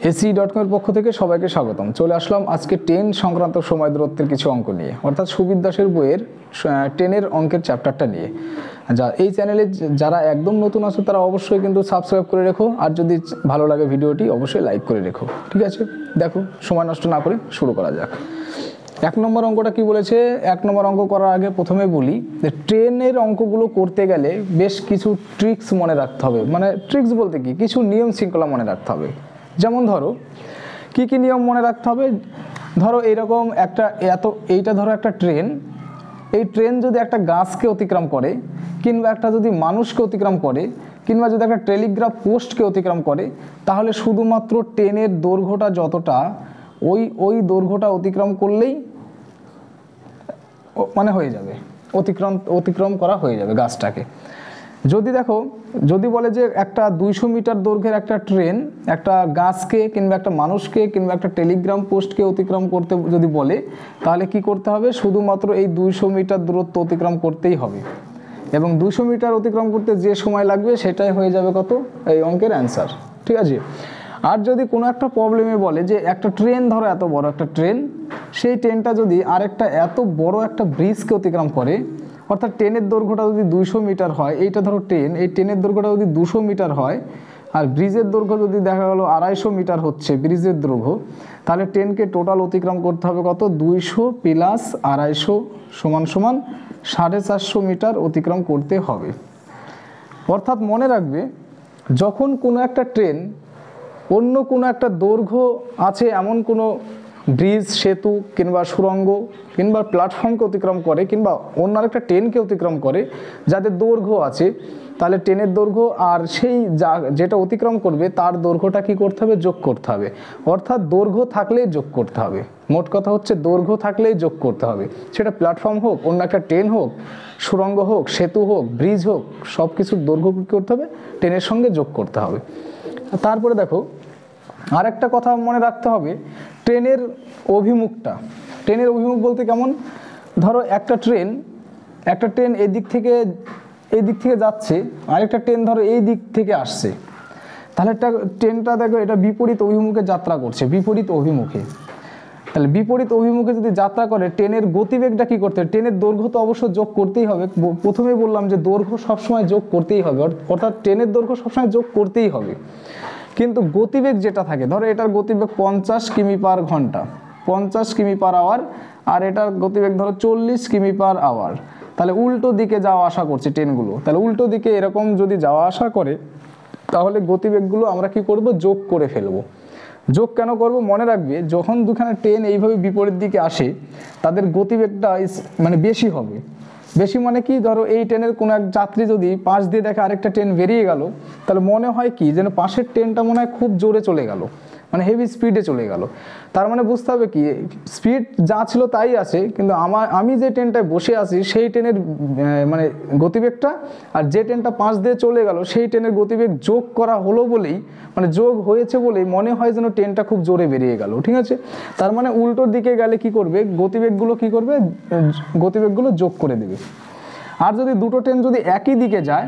এসি.com এর পক্ষ থেকে সবাইকে স্বাগতম। চলে আসলাম আজকে 10 সংক্রান্ত সময় দূরত্বের কিছু অঙ্ক নিয়ে, অর্থাৎ সুবিদ দাসের বইয়ের 10 অঙ্কের চ্যাপ্টারটা নিয়ে। এই চ্যানেলে যারা একদম নতুন আছো তারা অবশ্যই কিন্তু সাবস্ক্রাইব করে রেখো, আর যদি ভালো লাগে ভিডিওটি অবশ্যই লাইক করে রেখো। ঠিক আছে, দেখো সময় নষ্ট না করে শুরু করা যাক। 1 নম্বর অঙ্কটা কি বলেছে? 1 নম্বর অঙ্ক করার আগে প্রথমে বলি যে 10 অঙ্কগুলো করতে গেলে বেশ কিছু ট্রিক্স মনে রাখতে হবে। মানে ট্রিক্স বলতে কি, কিছু নিয়ম শৃঙ্খলা মনে রাখতে হবে। যেমন ধরো কি কি নিয়ম মনে রাখতে হবে। ধরো এইরকম এইটা ধরো একটা ট্রেন। এই ট্রেন যদি একটা গাছকে অতিক্রম করে, কিংবা একটা যদি মানুষকে অতিক্রম করে, কিংবা যদি একটা টেলিগ্রাফ পোস্টকে অতিক্রম করে, তাহলে শুধুমাত্র ট্রেনের দৈর্ঘ্যটা যতটা, ওই দৈর্ঘ্যটা অতিক্রম করলেই মানে হয়ে যাবে, অতিক্রম করা হয়ে যাবে গাছটাকে। যদি বলে যে একটা 200 মিটার দৈর্ঘ্যের একটা ট্রেন একটা গাছকে কিংবা একটা মানুষকে কিংবা একটা টেলিগ্রাম পোস্টকে অতিক্রম করতে যদি বলে, তাহলে কি করতে হবে? শুধুমাত্র এই 200 মিটার দূরত্ব অতিক্রম করতেই হবে, এবং 200 মিটার অতিক্রম করতে যে সময় লাগবে সেটাই হয়ে যাবে কত? এই অঙ্কের অ্যান্সার। ঠিক আছে। আর যদি কোনো একটা প্রবলেমে বলে যে একটা ট্রেন, ধরো এত বড় একটা ট্রেন, সেই ট্রেনটা যদি আরেকটা এত বড় একটা ব্রিজকে অতিক্রম করে, অর্থাৎ ট্রেনের দৈর্ঘ্যটা যদি 200 মিটার হয়, এইটা ধরো ট্রেন, এই ট্রেনের দৈর্ঘ্যটা যদি 200 মিটার হয়, আর ব্রিজের দৈর্ঘ্য যদি দেখা গেলো 250 মিটার হচ্ছে ব্রিজের দৈর্ঘ্য, তাহলে ট্রেনকে টোটাল অতিক্রম করতে হবে কত? 200 প্লাস 250 সমান 450 মিটার অতিক্রম করতে হবে। অর্থাৎ মনে রাখবে, যখন কোনো একটা ট্রেন অন্য কোনো একটা দৈর্ঘ্য আছে এমন কোনো ব্রিজ, সেতু কিংবা সুড়ঙ্গ কিংবা প্ল্যাটফর্মকে অতিক্রম করে, কিংবা অন্য আরেকটা ট্রেনকে অতিক্রম করে যাদের দৈর্ঘ্য আছে, তাহলে ট্রেনের দৈর্ঘ্য আর সেই যেটা অতিক্রম করবে তার দৈর্ঘ্যটা কি করতে হবে? যোগ করতে হবে। অর্থাৎ দৈর্ঘ্য থাকলেই যোগ করতে হবে। মোট কথা হচ্ছে দৈর্ঘ্য থাকলেই যোগ করতে হবে। সেটা প্ল্যাটফর্ম হোক, অন্য একটা ট্রেন হোক, সুড়ঙ্গ হোক, সেতু হোক, ব্রিজ হোক, সব কিছুর দৈর্ঘ্য কী করতে হবে? ট্রেনের সঙ্গে যোগ করতে হবে। তারপরে দেখো আর একটা কথা মনে রাখতে হবে, ট্রেনের অভিমুখটা। ট্রেনের অভিমুখ বলতে কেমন? ধরো একটা ট্রেন এই দিক থেকে যাচ্ছে, আরেকটা ট্রেন ধরো এই দিক থেকে আসছে, তাহলে ট্রেনটা দেখো এটা বিপরীত অভিমুখে যাত্রা করছে, বিপরীত অভিমুখে। তাহলে বিপরীত অভিমুখে যদি যাত্রা করে, ট্রেনের গতিবেগটা কী করতে হবে? ট্রেনের দৈর্ঘ্য তো অবশ্য যোগ করতেই হবে। প্রথমেই বললাম যে দৈর্ঘ্য সবসময় যোগ করতেই হবে, অর্থাৎ ট্রেনের দৈর্ঘ্য সবসময় যোগ করতেই হবে। কিন্তু গতিবেগ যেটা থাকে, ধরো এটার গতিবেগ 50 কিমি পার ঘন্টা, 50 কিমি পার আওয়ার, আর এটার গতিবেগ ধরো 40 কিমি পার আওয়ার। তাহলে উল্টো দিকে যাওয়া আসা করছে ট্রেনগুলো। তাহলে উল্টো দিকে এরকম যদি যাওয়া আসা করে, তাহলে গতিবেগগুলো আমরা কি করব? যোগ করে ফেলবো। যোগ কেন করব? মনে রাখবে, যখন দুখানে ট্রেন এইভাবে বিপরীত দিকে আসে, তাদের গতিবেগটা মানে বেশি হবে। বেশি মানে কি? ধরো এই ট্রেনের কোনো এক যাত্রী যদি পাশ দিয়ে দেখে আরেকটা ট্রেন বেরিয়ে গেল, তাহলে মনে হয় কি যেন পাশের ট্রেনটা মনে হয় খুব জোরে চলে গেল, মানে হেভি স্পিডে চলে গেল। তার মানে বুঝতে হবে কি, স্পিড যা ছিল তাই আছে, কিন্তু আমি যে ট্রেনটায় বসে আছি সেই ট্রেনের মানে গতিবেগটা, আর যে ট্রেনটা পাশ দিয়ে চলে গেল সেই ট্রেনের গতিবেগ যোগ করা হলো বলেই, মানে যোগ হয়েছে বলেই মনে হয় যেন ট্রেনটা খুব জোরে বেরিয়ে গেল। ঠিক আছে। তার মানে উল্টোর দিকে গেলে কি করবে? গতিবেগগুলো যোগ করে দেবে। আর যদি দুটো ট্রেন যদি একই দিকে যায়,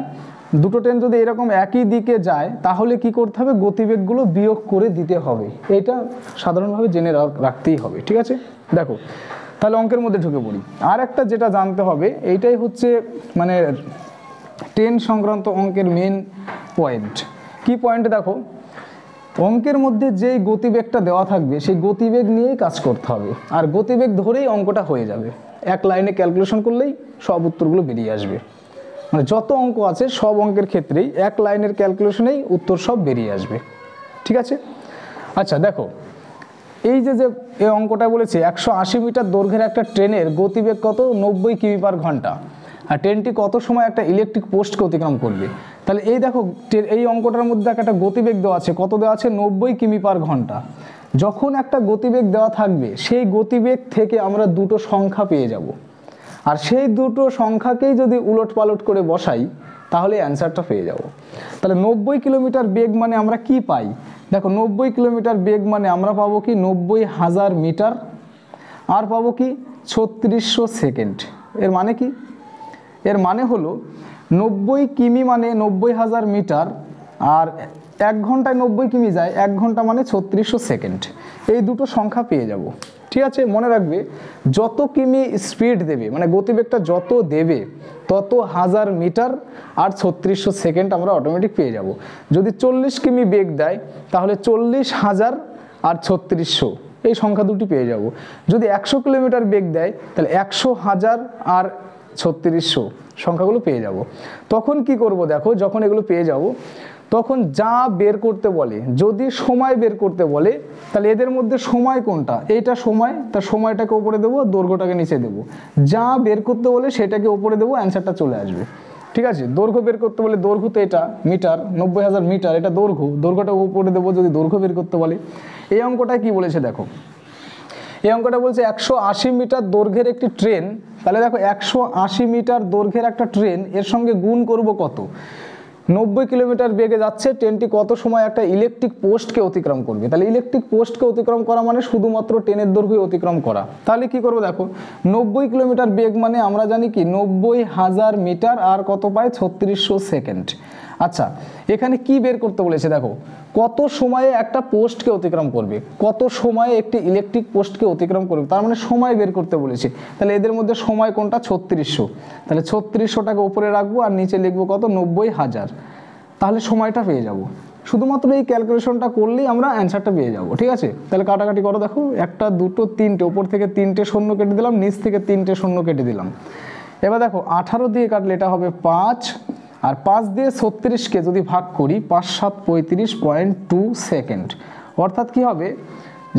এরকম একই দিকে যায়, তাহলে কি করতে হবে? গতিবেগগুলো বিয়োগ করে দিতে হবে। এটা সাধারণভাবে জেনে রাখতেই হবে। ঠিক আছে। দেখো তাহলে অঙ্কের মধ্যে ঢুকে পড়ি। আর একটা যেটা জানতে হবে, এইটাই হচ্ছে মানে 10 সংক্রান্ত অঙ্কের মেন পয়েন্ট। কি পয়েন্ট? দেখো, অঙ্কের মধ্যে যেই গতিবেগটা দেওয়া থাকবে সেই গতিবেগ নিয়েই কাজ করতে হবে, আর গতিবেগ ধরেই অঙ্কটা হয়ে যাবে। এক লাইনে ক্যালকুলেশন করলেই সব উত্তরগুলো বেরিয়ে আসবে। মানে যত অঙ্ক আছে সব অঙ্কের ক্ষেত্রেই এক লাইনের ক্যালকুলেশনেই উত্তর সব বেরিয়ে আসবে। ঠিক আছে। আচ্ছা দেখো, এই যে এই অঙ্কটা বলেছে 180 মিটার দৈর্ঘ্যের একটা ট্রেনের গতিবেগ কত? 90 কিমি পার ঘন্টা, আর ট্রেনটি কত সময় একটা ইলেকট্রিক পোস্টকে অতিক্রম করবে। তাহলে এই দেখো এই অঙ্কটার মধ্যে একটা গতিবেগ দেওয়া আছে। কত দেওয়া আছে? 90 কিমি পার ঘন্টা। যখন একটা গতিবেগ দেওয়া থাকবে, সেই গতিবেগ থেকে আমরা দুটো সংখ্যা পেয়ে যাব, আর সেই দুটো সংখ্যাকেই যদি উলট পালট করে বসাই, তাহলে অ্যান্সারটা পেয়ে যাব। তাহলে 90 কিলোমিটার বেগ মানে আমরা কি পাই? দেখো 90 কিলোমিটার বেগ মানে আমরা পাবো কি? 90,000 মিটার, আর পাবো কি? 3600 সেকেন্ড। এর মানে কি? এর মানে হলো 90 কিমি মানে 90,000 মিটার, আর 1 ঘন্টায় 90 কিমি যায়, 1 ঘন্টা মানে 3600 সেকেন্ড। এই দুটো সংখ্যা পেয়ে যাব। ঠিক আছে, মনে রাখবে যত কিমি স্পিড দেবে মানে গতিবেগটা যত দেবে তত 1000 মিটার আর 3600 সেকেন্ড আমরা অটোমেটিক পেয়ে যাব। যদি 40 কিমি বেগ দেয় তাহলে 40,000 আর 3600 এই সংখ্যা দুটি পেয়ে যাব। যদি 100 কিলোমিটার বেগ দেয় তাহলে 100,000 আর 3600 সংখ্যাগুলো পেয়ে যাব। তখন কি করব দেখো, যখন এগুলো পেয়ে যাব তখন যা বের করতে বলে, যদি সময় বের করতে বলে তাহলে এদের মধ্যে সময় কোনটা, এইটা সময়, তার সময়টাকে উপরে দেবো, দৈর্ঘ্যটাকে নিচে দেবো। যা বের করতে বলে সেটাকে উপরে দেবো, অ্যান্সারটা চলে আসবে। ঠিক আছে, দৈর্ঘ্য বের করতে বলে দৈর্ঘ্য তো এটা মিটার, 90,000 মিটার, এটা দৈর্ঘ্য, দৈর্ঘ্যটা উপরে দেবো যদি দৈর্ঘ্য বের করতে বলে। এই অঙ্কটায় কি বলেছে দেখো, এই অঙ্কটা বলছে 180 মিটার দৈর্ঘ্যের একটি ট্রেন। তাহলে দেখো 180 মিটার দৈর্ঘ্যের একটা ট্রেন, এর সঙ্গে গুণ করব কত, 90 কিলোমিটার বেগে যাচ্ছে ট্রেনটি, কত সময় একটা ইলেকট্রিক পোস্টকে অতিক্রম করবে। তাহলে ইলেকট্রিক পোস্টকে অতিক্রম করা মানে শুধুমাত্র ট্রেনের দৈর্ঘ্য অতিক্রম করা। তাহলে কি করবো দেখো, 90 কিলোমিটার বেগ মানে আমরা জানি কি 90,000 মিটার আর কত পায় 3600 সেকেন্ড। আচ্ছা, এখানে কি বের করতে বলেছে দেখো, কত সময়ে একটা পোস্টকে অতিক্রম করবে, কত সময়ে একটি ইলেকট্রিক পোস্টকে অতিক্রম করবে, তার মানে সময় বের করতে বলেছে। তাহলে এদের মধ্যে সময় কোনটা, 3600। তাহলে 3600টাকে উপরে রাখবো আর নিচে লিখবো কত, 90,000। তাহলে সময়টা পেয়ে যাব। শুধুমাত্র এই ক্যালকুলেশনটা করলেই আমরা অ্যান্সারটা পেয়ে যাব। ঠিক আছে, তাহলে কাটাকাটি করো দেখো, 1 2 3টে, উপর থেকে 3টে শূন্য কেটে দিলাম, নিচ থেকে 3টে শূন্য কেটে দিলাম। এবার দেখো 18 দিয়ে কাটলে এটা হবে 5, আর 5 দিয়ে 36কে যদি ভাগ করি 5 7 35.2 সেকেন্ড। অর্থাৎ কি হবে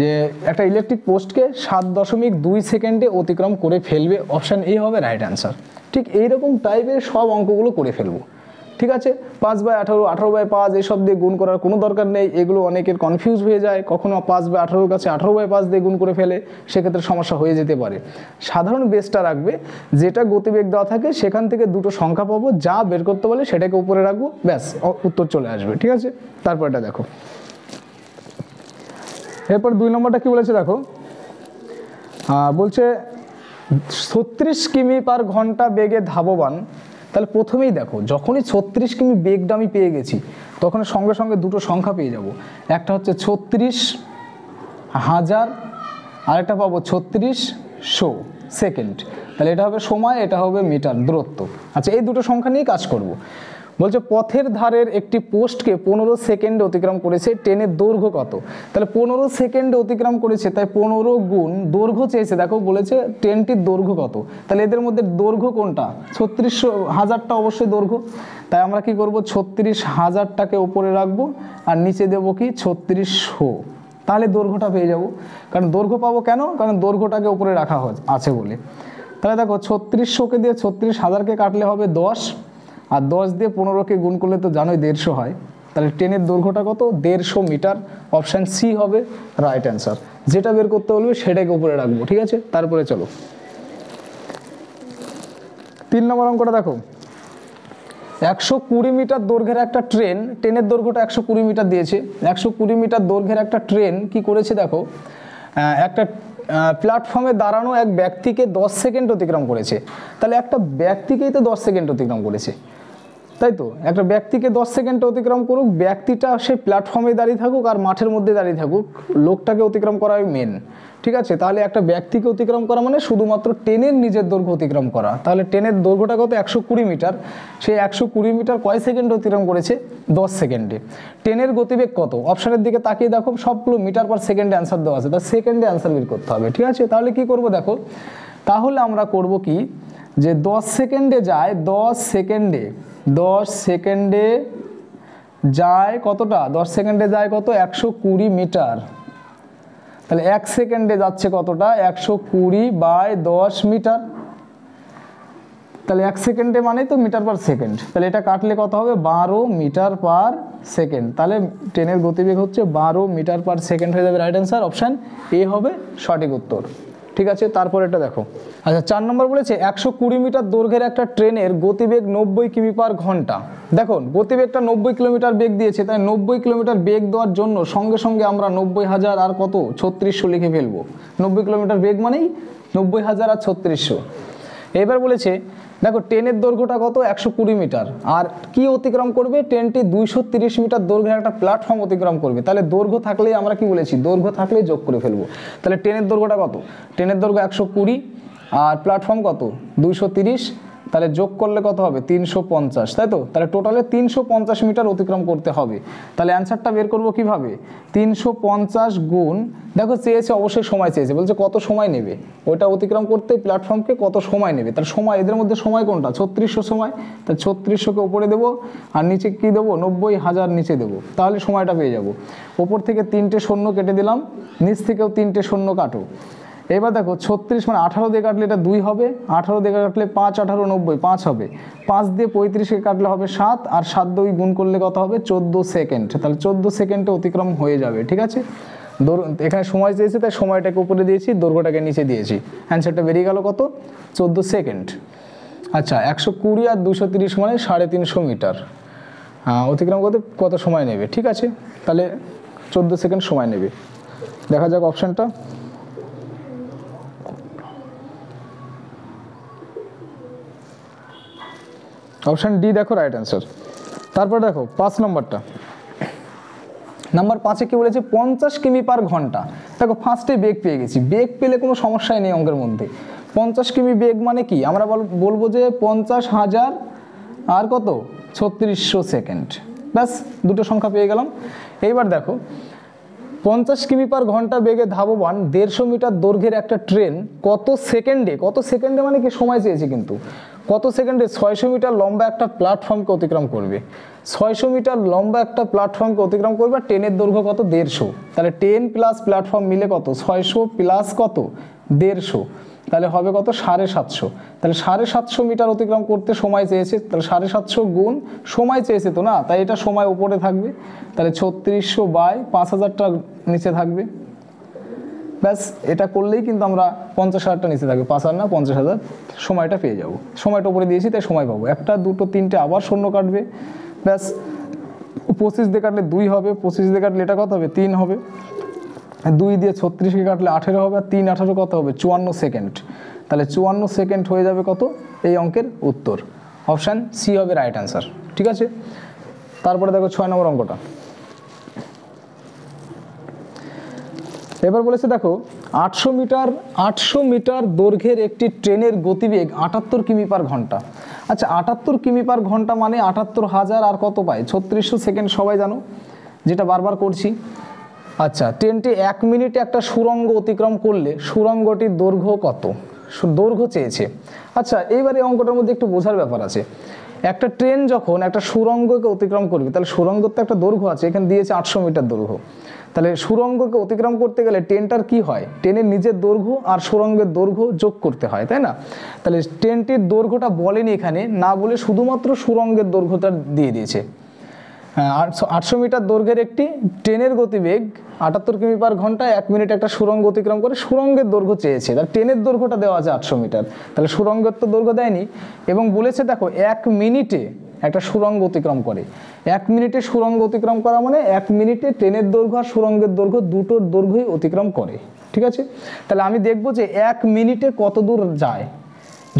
যে একটা ইলেকট্রিক পোস্টকে 7.2 সেকেন্ডে অতিক্রম করে ফেলবে। অপশান এ হবে রাইট অ্যান্সার। ঠিক এইরকম টাইপের সব অঙ্কগুলো করে ফেলবো। ঠিক আছে, 5/18, 18/5 এইসব দিয়ে গুণ করার কোনো দরকার নেই। এগুলো অনেকের কনফিউজ হয়ে যায়, কখনো 5/18 কাছে 18/5 দিয়ে গুণ করে ফেলে, সেক্ষেত্রে সমস্যা হয়ে যেতে পারে। সাধারণ বেসটা রাখবে, যেটা গতিবেগ দেওয়া থাকে সেখান থেকে দুটো সংখ্যা পাবো, যা বের করতে বলে সেটাকে উপরে রাখবো, ব্যাস উত্তর চলে আসবে। ঠিক আছে, তারপর এটা দেখো, এরপর 2 নম্বরটা কি বলেছে দেখো, বলছে 36 কিমি পার ঘন্টা বেগে ধাবমান। তাহলে প্রথমেই দেখো, যখনই 36 কিমি বেগটা আমি পেয়ে গেছি তখন সঙ্গে সঙ্গে দুটো সংখ্যা পেয়ে যাব। একটা হচ্ছে 36,000, আরেকটা পাবো 3600 সেকেন্ড। তাহলে এটা হবে সময়, এটা হবে মিটার, দূরত্ব। আচ্ছা, এই দুটো সংখ্যা নিয়ে কাজ করব। বলছে পথের ধারের একটি পোস্টকে 15 সেকেন্ডে অতিক্রম করেছে, ট্রেনের দৈর্ঘ্য কত। তাহলে 15 সেকেন্ডে অতিক্রম করেছে, তাই 15 গুণ দৈর্ঘ্য চেয়েছে। দেখো বলেছে ট্রেনটির দৈর্ঘ্য কত, তাহলে এদের মধ্যে দৈর্ঘ্য কোনটা, 36,000টা অবশ্যই দৈর্ঘ্য। তাই আমরা কি করব, 36,000টাকে উপরে রাখবো আর নিচে দেবো কি 3600। তাহলে দৈর্ঘ্যটা পেয়ে যাব। কারণ দৈর্ঘ্য পাবো কেন, কারণ দৈর্ঘ্যটাকে উপরে রাখা আছে বলে। তাহলে দেখো 3600কে দিয়ে 36,000কে কাটলে হবে 10, আর 10 দিয়ে 15কে গুণ করলে তো জানোই 150 হয়। তাহলে ট্রেনের দৈর্ঘ্যটা কত, 150 মিটার। অপশান সি হবে রাইট অ্যান্সার। যেটা বের করতে বলবে সেটাকে উপরে রাখবো। ঠিক আছে, তারপরে চলো 3 নম্বর অঙ্কটা দেখো, 120 মিটার দৈর্ঘ্যের একটা ট্রেন, ট্রেনের দৈর্ঘ্যটা 120 মিটার দিয়েছে। 120 মিটার দৈর্ঘ্যের একটা ট্রেন কি করেছে দেখো, একটা প্ল্যাটফর্মে দাঁড়ানো এক ব্যক্তিকে 10 সেকেন্ড অতিক্রম করেছে। তাহলে একটা ব্যক্তিকেই তো 10 সেকেন্ড অতিক্রম করেছে, তাই তো। একটা ব্যক্তিকে 10 সেকেন্ড অতিক্রম করুক, ব্যক্তিটা সে প্ল্যাটফর্মে দাঁড়িয়ে থাকুক আর মাঠের মধ্যে দাঁড়িয়ে থাকুক, লোকটাকে অতিক্রম করাই মেন। ঠিক আছে, তাহলে একটা ব্যক্তিকে অতিক্রম করা মানে শুধুমাত্র ট্রেনের নিজের দৈর্ঘ্য অতিক্রম করা। তাহলে ট্রেনের দৈর্ঘ্যটা কত, 120 মিটার। সেই 120 মিটার কয় সেকেন্ড অতিক্রম করেছে, 10 সেকেন্ডে। ট্রেনের গতিবেগ কত, অপশানের দিকে তাকিয়ে দেখো, সবগুলো মিটার পার সেকেন্ডে অ্যান্সার দেওয়া আছে, তা সেকেন্ডে অ্যান্সার বের করতে হবে। ঠিক আছে, তাহলে কি করব দেখো, তাহলে আমরা করব কি, যে 10 সেকেন্ডে যায়, 10 সেকেন্ডে যায় কতটা, 10 সেকেন্ডে যায় কত, 120 মিটার। তাহলে 1 সেকেন্ডে যাচ্ছে কতটা, 120/10 মিটার। তাহলে 1 সেকেন্ডে মানে তো মিটার পার সেকেন্ড। তাহলে এটা কাটলে কত হবে, 12 মিটার পার সেকেন্ড। তাহলে ট্রেনের গতিবেগ হচ্ছে 12 মিটার পার সেকেন্ড হয়ে যাবে রাইট অ্যান্সার। অপশান এ হবে সঠিক উত্তর। ঠিক আছে, তারপর এটা দেখো। আচ্ছা, 4 নম্বর বলেছে 120 মিটার দৈর্ঘ্যের একটা ট্রেনের গতিবেগ 90 কিমি পার ঘন্টা। দেখো গতিবেগটা 90 কিলোমিটার বেগ দিয়েছে, তাই 90 কিলোমিটার বেগ দেওয়ার জন্য সঙ্গে সঙ্গে আমরা 90,000 আর কত 3600 লিখে ফেলবো। 90 কিলোমিটার বেগ মানেই 90,000 আর 3600। এবার বলেছে দেখো ট্রেনের দৈর্ঘ্যটা কত 120 মিটার, আর কি অতিক্রম করবে, ট্রেনটি 230 মিটার দৈর্ঘ্যের একটা প্ল্যাটফর্ম অতিক্রম করবে। তাহলে দৈর্ঘ্য থাকলেই আমরা কি বলেছি, দৈর্ঘ্য থাকলেই যোগ করে ফেলবো। তাহলে ট্রেনের দৈর্ঘ্যটা কত, ট্রেনের দৈর্ঘ্য 120 আর প্ল্যাটফর্ম কত 230, তাহলে যোগ করলে কত হবে 350, তাই তো। তাহলে টোটালে 350 মিটার অতিক্রম করতে হবে। তাহলে অ্যান্সারটা বের করবো কিভাবে, 350 গুণ, দেখো চেয়েছে অবশ্যই সময় চেয়েছে, বলছে কত সময় নেবে ওইটা অতিক্রম করতে প্ল্যাটফর্মকে, কত সময় নেবে। তার সময়, এদের মধ্যে সময় কোনটা, 3600 সময়, তাহলে 3600কে উপরে দেবো আর নিচে কি দেবো 90,000 নিচে দেবো, তাহলে সময়টা পেয়ে যাব। ওপর থেকে 3টে শূন্য কেটে দিলাম, নিচ থেকেও 3টে শূন্য কাটো। এবার দেখো 36 মানে 18 দিয়ে কাটলে এটা 2 হবে, 18 দিয়ে কাটলে 5 18 90 5 হবে, 5 দিয়ে 35কে কাটলে হবে 7, আর 7 দিয়ে গুণ করলে কত হবে 14 সেকেন্ড। তাহলে 14 সেকেন্ডে অতিক্রম হয়ে যাবে, ঠিক আছে। এখানে সময় চেয়েছে তাই সময়টাকে উপরে দিয়েছি, দৈর্ঘ্যটাকে নিচে দিয়েছি, অ্যান্সারটা বেরিয়ে গেল কত 14 সেকেন্ড। আচ্ছা 120 আর 230 মানে 350 মিটার অতিক্রম করতে কত সময় নেবে, ঠিক আছে। তাহলে 14 সেকেন্ড সময় নেবে। দেখা যাক অপশানটা, অপশান ডি দেখো রাইট অ্যান্সার। তারপর দেখো 5 নম্বরটা, নাম্বার 5-এ কি বলেছে 50 কিমি পার ঘন্টা। দেখো ফার্স্টে বেগ পেয়ে গেছি, বেগ পেলে কোনো সমস্যাই নেই অঙ্কের মধ্যে। 50 কিমি বেগ মানে কি, আমরা বলবো যে 50,000 আর কত 3600 সেকেন্ড, ব্যাস দুটো সংখ্যা পেয়ে গেলাম। এইবার দেখো 50 কিমি পার ঘন্টা বেগে ধাবমান 150 মিটার দৈর্ঘ্যের একটা ট্রেন কত সেকেন্ডে, কত সেকেন্ডে মানে কি সময় চেয়েছে কিন্তু, কত সেকেন্ডে 600 মিটার লম্বা একটা প্ল্যাটফর্মকে অতিক্রম করবে। 600 মিটার লম্বা একটা প্ল্যাটফর্মকে অতিক্রম করবে, আর ট্রেনের দৈর্ঘ্য কত 150, তাহলে 10 প্লাস প্ল্যাটফর্ম মিলে কত 600 প্লাস কত 150, তাহলে হবে কত 750। তাহলে 750 মিটার অতিক্রম করতে সময় চেয়েছে, তাহলে 750 গুণ সময় চেয়েছে তো না, তাই এটা সময় উপরে থাকবে, তাহলে 3600 বাই 5000টা নিচে থাকবে, ব্যাস এটা করলেই কিন্তু আমরা 50,000টা নিচে থাকবে, 5,000 না 50,000 সময়টা পেয়ে যাব। সময়টা উপরে দিয়েছি তাই সময় পাবো, 1 2 3টে আবার শূন্য কাটবে, ব্যাস 25 দিয়ে কাটলে 2 হবে, 25 দিয়ে কাটলে এটা কত হবে 3 হবে, 2 দিয়ে 36কে কাটলে 18 হবে, আর 3 18 কত হবে 54 সেকেন্ড। তাহলে 54 সেকেন্ড হয়ে যাবে কত এই অঙ্কের উত্তর, অপশান সি হবে রাইট অ্যান্সার, ঠিক আছে। তারপরে দেখো 6 নম্বর অঙ্কটা। এবার বলেছে দেখো 800 মিটার দৈর্ঘ্যের একটি ট্রেনের গতিবেগ 78 কিমি পার ঘন্টা। আচ্ছা 78 কিমি পার ঘন্টা মানে 78,000 আর কত পাই 3600 সেকেন্ড, সবাই জানো যেটা বারবার করছি। আচ্ছা ট্রেনটি 1 মিনিটে একটা সুড়ঙ্গ অতিক্রম করলে সুড়ঙ্গটির দৈর্ঘ্য কত, দৈর্ঘ্য চেয়েছে। আচ্ছা এইবারে অঙ্কটার মধ্যে একটু বোঝার ব্যাপার আছে, একটা ট্রেন যখন একটা সুড়ঙ্গকে অতিক্রম করবে, তাহলে সুড়ঙ্গর তো একটা দৈর্ঘ্য আছে, এখানে দিয়েছে 800 মিটার দৈর্ঘ্য। তাহলে সুড়ঙ্গকে অতিক্রম করতে গেলে ট্রেনটার কি হয়, ট্রেনের নিজের দৈর্ঘ্য আর সুড়ঙ্গের দৈর্ঘ্য যোগ করতে হয়, তাই না। তাহলে ট্রেনটির দৈর্ঘ্যটা বলেনি এখানে, না বলে শুধুমাত্র সুড়ঙ্গের দৈর্ঘ্যটা দিয়ে দিয়েছে। 800 মিটার দৈর্ঘ্যের একটি ট্রেনের গতিবেগ 78 কিমি পার ঘন্টায় 1 মিনিটে একটা সুড়ঙ্গ অতিক্রম করে, সুড়ঙ্গের দৈর্ঘ্য চেয়েছে, তার ট্রেনের দৈর্ঘ্যটা দেওয়া আছে 800 মিটার, তাহলে সুড়ঙ্গের তো দৈর্ঘ্য দেয়নি। এবং বলেছে দেখো 1 মিনিটে একটা সুড়ঙ্গ অতিক্রম করে, 1 মিনিটে সুড়ঙ্গ অতিক্রম করা মানে 1 মিনিটে ট্রেনের দৈর্ঘ্য আর সুড়ঙ্গের দৈর্ঘ্য দুটোর দৈর্ঘ্যই অতিক্রম করে, ঠিক আছে। তাহলে আমি দেখবো যে 1 মিনিটে কত দূর যায়,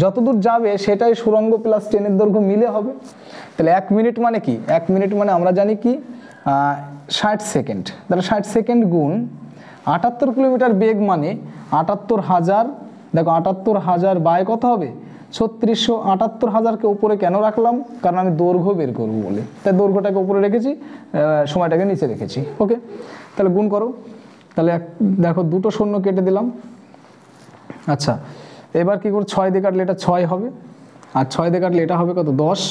যত দূর যাবে সেটাই সুড়ঙ্গ প্লাস ট্রেনের দৈর্ঘ্য মিলে হবে। তাহলে 1 মিনিট মানে কি, 1 মিনিট মানে আমরা জানি কি 60 সেকেন্ড, তাহলে 60 সেকেন্ড গুণ 78 কিলোমিটার বেগ মানে 78,000, দেখো 78,000 বাই কত হবে 3600। 78,000কে উপরে কেন রাখলাম, কারণ আমি দৈর্ঘ্য বের করবো বলে, তাই দৈর্ঘ্যটাকে উপরে রেখেছি, সময়টাকে নিচে রেখেছি, ওকে। তাহলে গুণ করো, তাহলে দেখো দুটো শূন্য কেটে দিলাম। আচ্ছা এবার কি করে 6 দিয়ে কাটলে এটা 6 হবে, আর 6 দিয়ে কাটলে এটা হবে কত 10,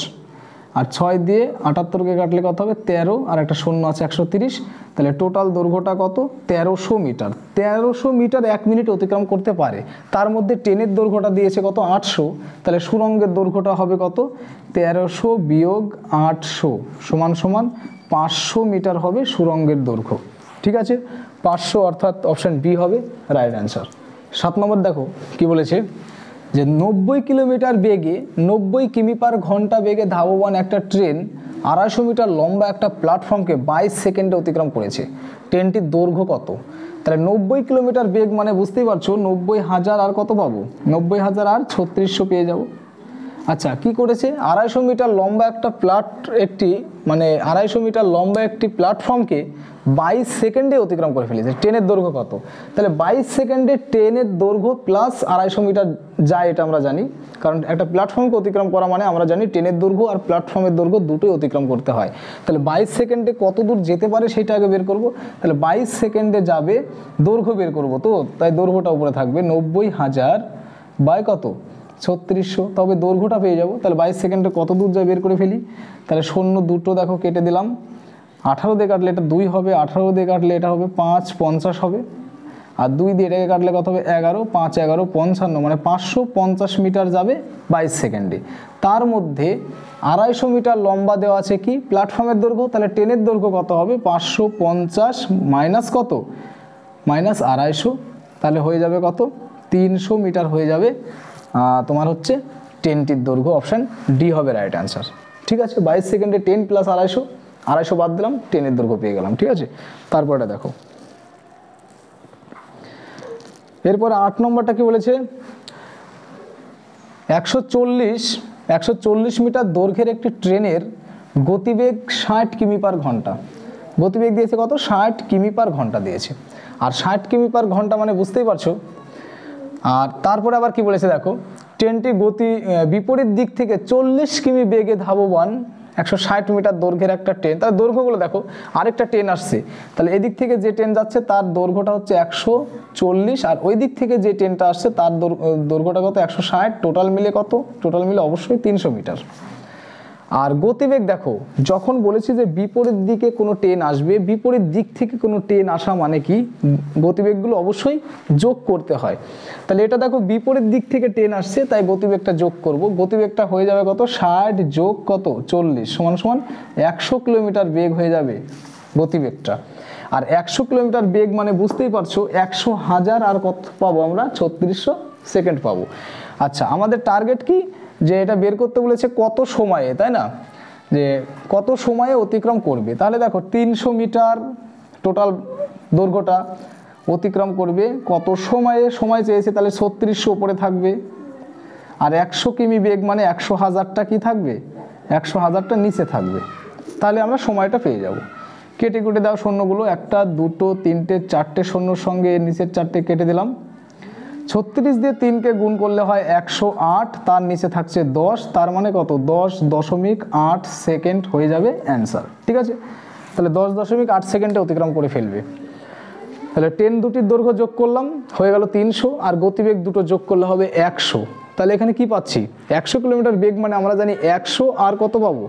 আর 6 দিয়ে 78কে কাটলে কত হবে 13, আর একটা শূন্য আছে 130, তাহলে টোটাল দৈর্ঘ্যটা কত 1300 মিটার। 1300 মিটার 1 মিনিট অতিক্রম করতে পারে, তার মধ্যে ট্রেনের দৈর্ঘ্যটা দিয়েছে কত 800, তাহলে সুড়ঙ্গের দৈর্ঘ্যটা হবে কত 1300 বিয়োগ 800 সমান সমান 500 মিটার হবে সুড়ঙ্গের দৈর্ঘ্য, ঠিক আছে। 500 অর্থাৎ অপশান বি হবে রাইট অ্যান্সার। 7 নম্বর দেখো কি বলেছে যে 90 কিলোমিটার বেগে 90 কিমি পার ঘন্টা বেগে ধাবমান একটা ট্রেন 250 মিটার লম্বা একটা প্ল্যাটফর্মকে 22 সেকেন্ডে অতিক্রম করেছে, ট্রেনটির দৈর্ঘ্য কত। তাহলে 90 কিলোমিটার বেগ মানে বুঝতেই পারছো 90,000 আর কত পাবো, 90,000 আর 3600 পেয়ে যাব। আচ্ছা কি করেছে, 250 মিটার লম্বা একটা মানে 250 মিটার লম্বা একটি প্ল্যাটফর্মকে 22 সেকেন্ডে অতিক্রম করে ফেলেছে। ট্রেনের দৈর্ঘ্য কত, তাহলে 22 সেকেন্ডে ট্রেনের দৈর্ঘ্য প্লাস 250 মিটার যায়, এটা আমরা জানি, কারণ একটা প্ল্যাটফর্মকে অতিক্রম করা মানে আমরা জানি ট্রেনের দৈর্ঘ্য আর প্ল্যাটফর্মের দৈর্ঘ্য দুটোই অতিক্রম করতে হয়। তাহলে 22 সেকেন্ডে কত দূর যেতে পারে সেটা আগে বের করব। তাহলে 22 সেকেন্ডে যাবে, দৈর্ঘ্য বের করব, তো তাই দৈর্ঘ্যটা উপরে থাকবে 90,000 বাই কত 3600, তবে দৈর্ঘ্যটা পেয়ে যাব। তাহলে 22 সেকেন্ডে কত দূর যায় বের করে ফেলি। তাহলে শূন্য দুটো দেখো কেটে দিলাম, 18 দিয়ে কাটলে এটা 2 হবে, 18 দিয়ে কাটলে এটা হবে 5, 50 হবে, আর 2 দিয়ে এটাকে কাটলে কত হবে 11, 5 11 55, মানে 550 মিটার যাবে 22 সেকেন্ডে। তার মধ্যে 250 মিটার লম্বা দেওয়া আছে কি প্ল্যাটফর্মের দৈর্ঘ্য, তাহলে ট্রেনের দৈর্ঘ্য কত হবে 550 মাইনাস কত মাইনাস 250, তাহলে হয়ে যাবে কত 300 মিটার হয়ে যাবে তোমার হচ্ছে ট্রেনটির দৈর্ঘ্য। অপশান ডি হবে রাইট অ্যান্সার। ঠিক আছে, 22 সেকেন্ডে 10 প্লাস 250 বাদ দিলাম, ট্রেনের দৈর্ঘ্য পেয়ে গেলাম। ঠিক আছে, তারপরে দেখো এরপরে 8 নম্বরটা কি বলেছে, 140 মিটার দৈর্ঘ্যের একটি ট্রেনের গতিবেগ 60 কিমি পার ঘন্টা। গতিবেগ দিয়েছে কত 60 কিমি পার ঘন্টা দিয়েছে, আর 60 কিমি পার ঘন্টা মানে বুঝতেই পারছো। আর তারপরে আবার কি বলেছে দেখো, ট্রেনটি বিপরীত দিক থেকে 40 কিমি বেগে ধাবমান 160 মিটার দৈর্ঘ্যের একটা ট্রেন। তার দৈর্ঘ্যগুলো দেখো, আরেকটা ট্রেন আসছে, তাহলে এদিক থেকে যে ট্রেন যাচ্ছে তার দৈর্ঘ্যটা হচ্ছে 140, আর ওই দিক থেকে যে ট্রেনটা আসছে তার দৈর্ঘ্যটা কত 160, টোটাল মিলে কত, টোটাল মিলে অবশ্যই 300 মিটার। আর গতিবেগ দেখো, যখন বলেছি যে বিপরীত দিকে কোনো ট্রেন আসবে, বিপরীত দিক থেকে কোনো ট্রেন আসা মানে কি গতিবেগগুলো অবশ্যই যোগ করতে হয়। তাহলে এটা দেখো বিপরীত দিক থেকে ট্রেন আসছে, তাই গতিবেগটা যোগ করব। গতিবেগটা হয়ে যাবে কত 60 যোগ কত 40 সমান সমান 100 কিলোমিটার বেগ হয়ে যাবে গতিবেগটা। আর 100 কিলোমিটার বেগ মানে বুঝতেই পারছো 100,000 আর কত পাবো আমরা 3600 সেকেন্ড পাবো। আচ্ছা আমাদের টার্গেট কি, যে এটা বের করতে বলেছে কত সময়ে, তাই না, যে কত সময়ে অতিক্রম করবে। তাহলে দেখো 300 মিটার টোটাল দৈর্ঘ্যটা অতিক্রম করবে কত সময়ে, সময় চেয়েছে, তাহলে 3600 উপরে থাকবে। আর 100 কিমি বেগ মানে 100,000টা কি থাকবে, 100,000টা নিচে থাকবে। তাহলে আমরা সময়টা পেয়ে যাব। কেটে কেটে দাও শূন্যগুলো, 1 2 3 4টে শূন্যর সঙ্গে নিচের 4টে কেটে দিলাম। 36 দিয়ে 3কে গুণ করলে হয় 108, তার নিচে থাকছে 10, তার মানে কত 10.8 সেকেন্ড হয়ে যাবে অ্যান্সার। ঠিক আছে, তাহলে 10.8 সেকেন্ডে অতিক্রম করে ফেলবে। তাহলে ট্রেন দুটির দৈর্ঘ্য যোগ করলাম হয়ে গেল 300, আর গতিবেগ দুটো যোগ করলে হবে 100। তাহলে এখানে কি পাচ্ছি 100 কিলোমিটার বেগ মানে আমরা জানি 100 আর কত পাবো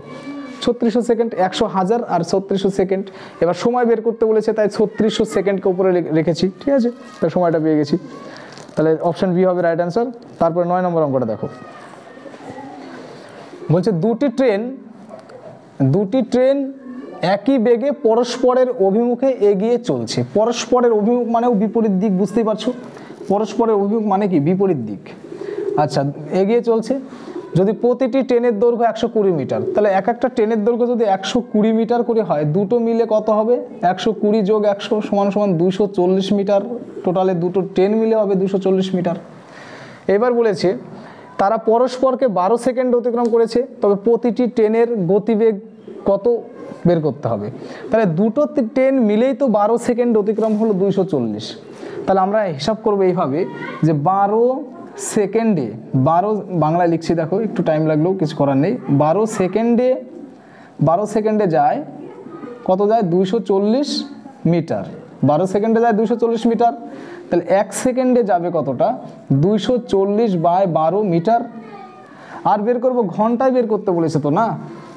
3600 সেকেন্ড, 100,000 আর 3600 সেকেন্ড। এবার সময় বের করতে বলেছে, তাই 3600 সেকেন্ডকে উপরে রেখেছি। ঠিক আছে, তাহলে সময়টা পেয়ে গেছি। তাহলে অপশন বি হবে রাইট অ্যান্সার। তারপরে 9 নম্বর অঙ্কটা দেখো, বলছে দুটি ট্রেন একই বেগে পরস্পরের অভিমুখে এগিয়ে চলছে। পরস্পরের অভিমুখ মানেও বিপরীত দিক, বুঝতেই পারছো, পরস্পরের অভিমুখ মানে কি বিপরীত দিক। আচ্ছা এগিয়ে চলছে, যদি প্রতিটি ট্রেনের দৈর্ঘ্য 120 মিটার, তাহলে এক একটা ট্রেনের দৈর্ঘ্য যদি 120 মিটার করে হয়, দুটো মিলে কত হবে 120 যোগ 100 সমান সমান 240 মিটার, টোটালে দুটো ট্রেন মিলে হবে 240 মিটার। এবার বলেছে তারা পরস্পরকে 12 সেকেন্ড অতিক্রম করেছে, তবে প্রতিটি ট্রেনের গতিবেগ কত বের করতে হবে। তাহলে দুটো ট্রেন মিলেই তো 12 সেকেন্ড অতিক্রম হলো 240। তাহলে আমরা হিসাব করবো এইভাবে যে 12 সেকেন্ডে, 12 বাংলায় লিখছি দেখো, একটু টাইম লাগলেও কিছু করার নেই, 12 সেকেন্ডে যায় কত যায় 240 মিটার। 12 সেকেন্ডে যায় 240 মিটার, তাহলে 1 সেকেন্ডে যাবে কতটা 240 বাই 12 মিটার। আর বের করবো ঘন্টায় বের করতে বলেছে তো না,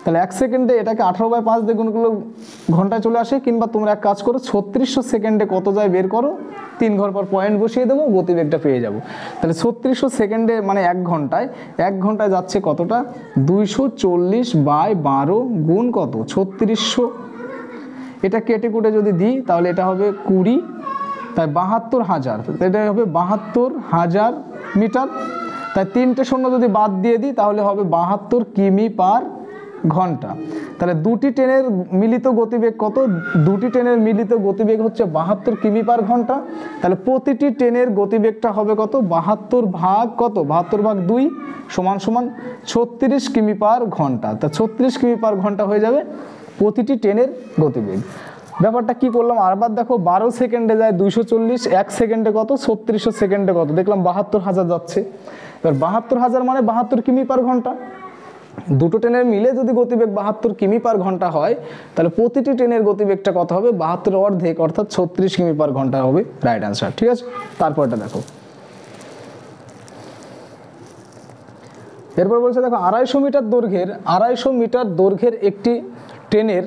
তাহলে 1 সেকেন্ডে এটাকে 18/5 দিয়ে গুণ করলে ঘন্টায় চলে আসে, কিংবা তোমরা এক কাজ করো 3600 সেকেন্ডে কত যায় বের করো, 3 ঘর পর পয়েন্ট বসিয়ে দেবো, গতিবেগটা পেয়ে যাবো। তাহলে 3600 সেকেন্ডে মানে 1 ঘন্টায় যাচ্ছে কতটা 240 বাই 12 গুণ কত 3600। এটা কেটে কুটে যদি দিই তাহলে এটা হবে 20, তাই 72,000, এটা হবে 72,000 মিটার। তাই 3টে শূন্য যদি বাদ দিয়ে দিই তাহলে হবে 72 কিমি পার ঘন্টা। তাহলে দুটি ট্রেনের মিলিত গতিবেগ কত? দুটি ট্রেনের মিলিত গতিবেগ হচ্ছে 72 কিমি পার ঘন্টা। তাহলে প্রতিটি ট্রেনের গতিবেগটা হবে কত? 72 ভাগ কত? 72 ভাগ 2 সমান সমান 36 কিমি পার ঘন্টা। তা 36 কিমি পার ঘন্টা হয়ে যাবে প্রতিটি ট্রেনের গতিবেগ। ব্যাপারটা কি করলাম আরবার দেখো, 12 সেকেন্ডে যায় 240, 1 সেকেন্ডে কত? 3600 সেকেন্ডে কত? দেখলাম 72,000 যাচ্ছে। এবার 72,000 মানে 72 কিমি পার ঘন্টা। দুটো ট্রেনের মিলে যদি গতিবেগ 72 কিমি পার ঘন্টা হয়, তাহলে প্রতিটি ট্রেনের গতিবেগটা কত হবে? 72 অর্ধেক অর্থাৎ 36 কিমি পার ঘন্টা হবে রাইট অ্যান্সার। ঠিক আছে, তারপরটা দেখো। এরপর বলছে দেখো 250 মিটার দৈর্ঘ্যের একটি ট্রেনের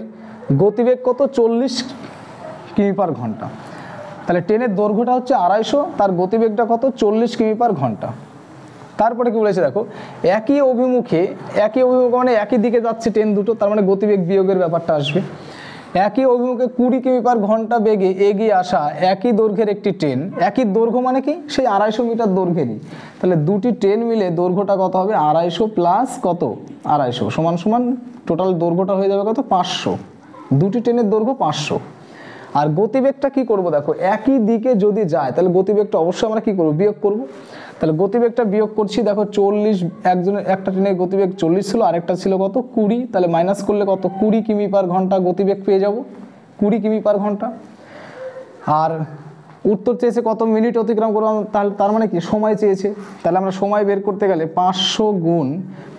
গতিবেগ কত? 40 কিমি পার ঘন্টা। তাহলে ট্রেনের দৈর্ঘ্যটা হচ্ছে 250, তার গতিবেগটা কত? 40 কিমি পার ঘন্টা। তারপরে কি বলেছে দেখো, একই অভিমুখে মানে একই দিকে যাচ্ছে ট্রেন দুটো, তার মানে গতিবেগ বিয়োগের ব্যাপারটা আসবে। একই অভিমুখে 20 কিমি পার ঘন্টা বেগে এগিয়ে আসা একই দৈর্ঘ্যের একটি ট্রেন, একই দৈর্ঘ্য মানে কি? সেই 250 মিটার দৈর্ঘ্যেরই। তাহলে দুটি ট্রেন মিলে দৈর্ঘ্যটা কত হবে? 250 প্লাস কত? 250 সমান সমান টোটাল দৈর্ঘ্যটা হয়ে যাবে কত? 500। দুটি ট্রেনের দৈর্ঘ্য 500। আর গতিবেগটা কি করব দেখো, একই দিকে যদি যায় তাহলে গতিবেগটা অবশ্যই আমরা কি করব? বিয়োগ করব। তাহলে গতিবেগটা বিয়োগ করছি দেখো, 40 একটা ট্রেনের গতিবেগ 40 ছিল, আরেকটা ছিল কত? 20। তাহলে মাইনাস করলে কত? 20 কিমি পার ঘন্টা গতিবেগ পেয়ে যাব, 20 কিমি পার ঘন্টা। আর উত্তর চেয়েছে কত মিনিট অতিক্রম করবো, তাহলে তার মানে কি সময় চেয়েছে। তাহলে আমরা সময় বের করতে গেলে 500 গুণ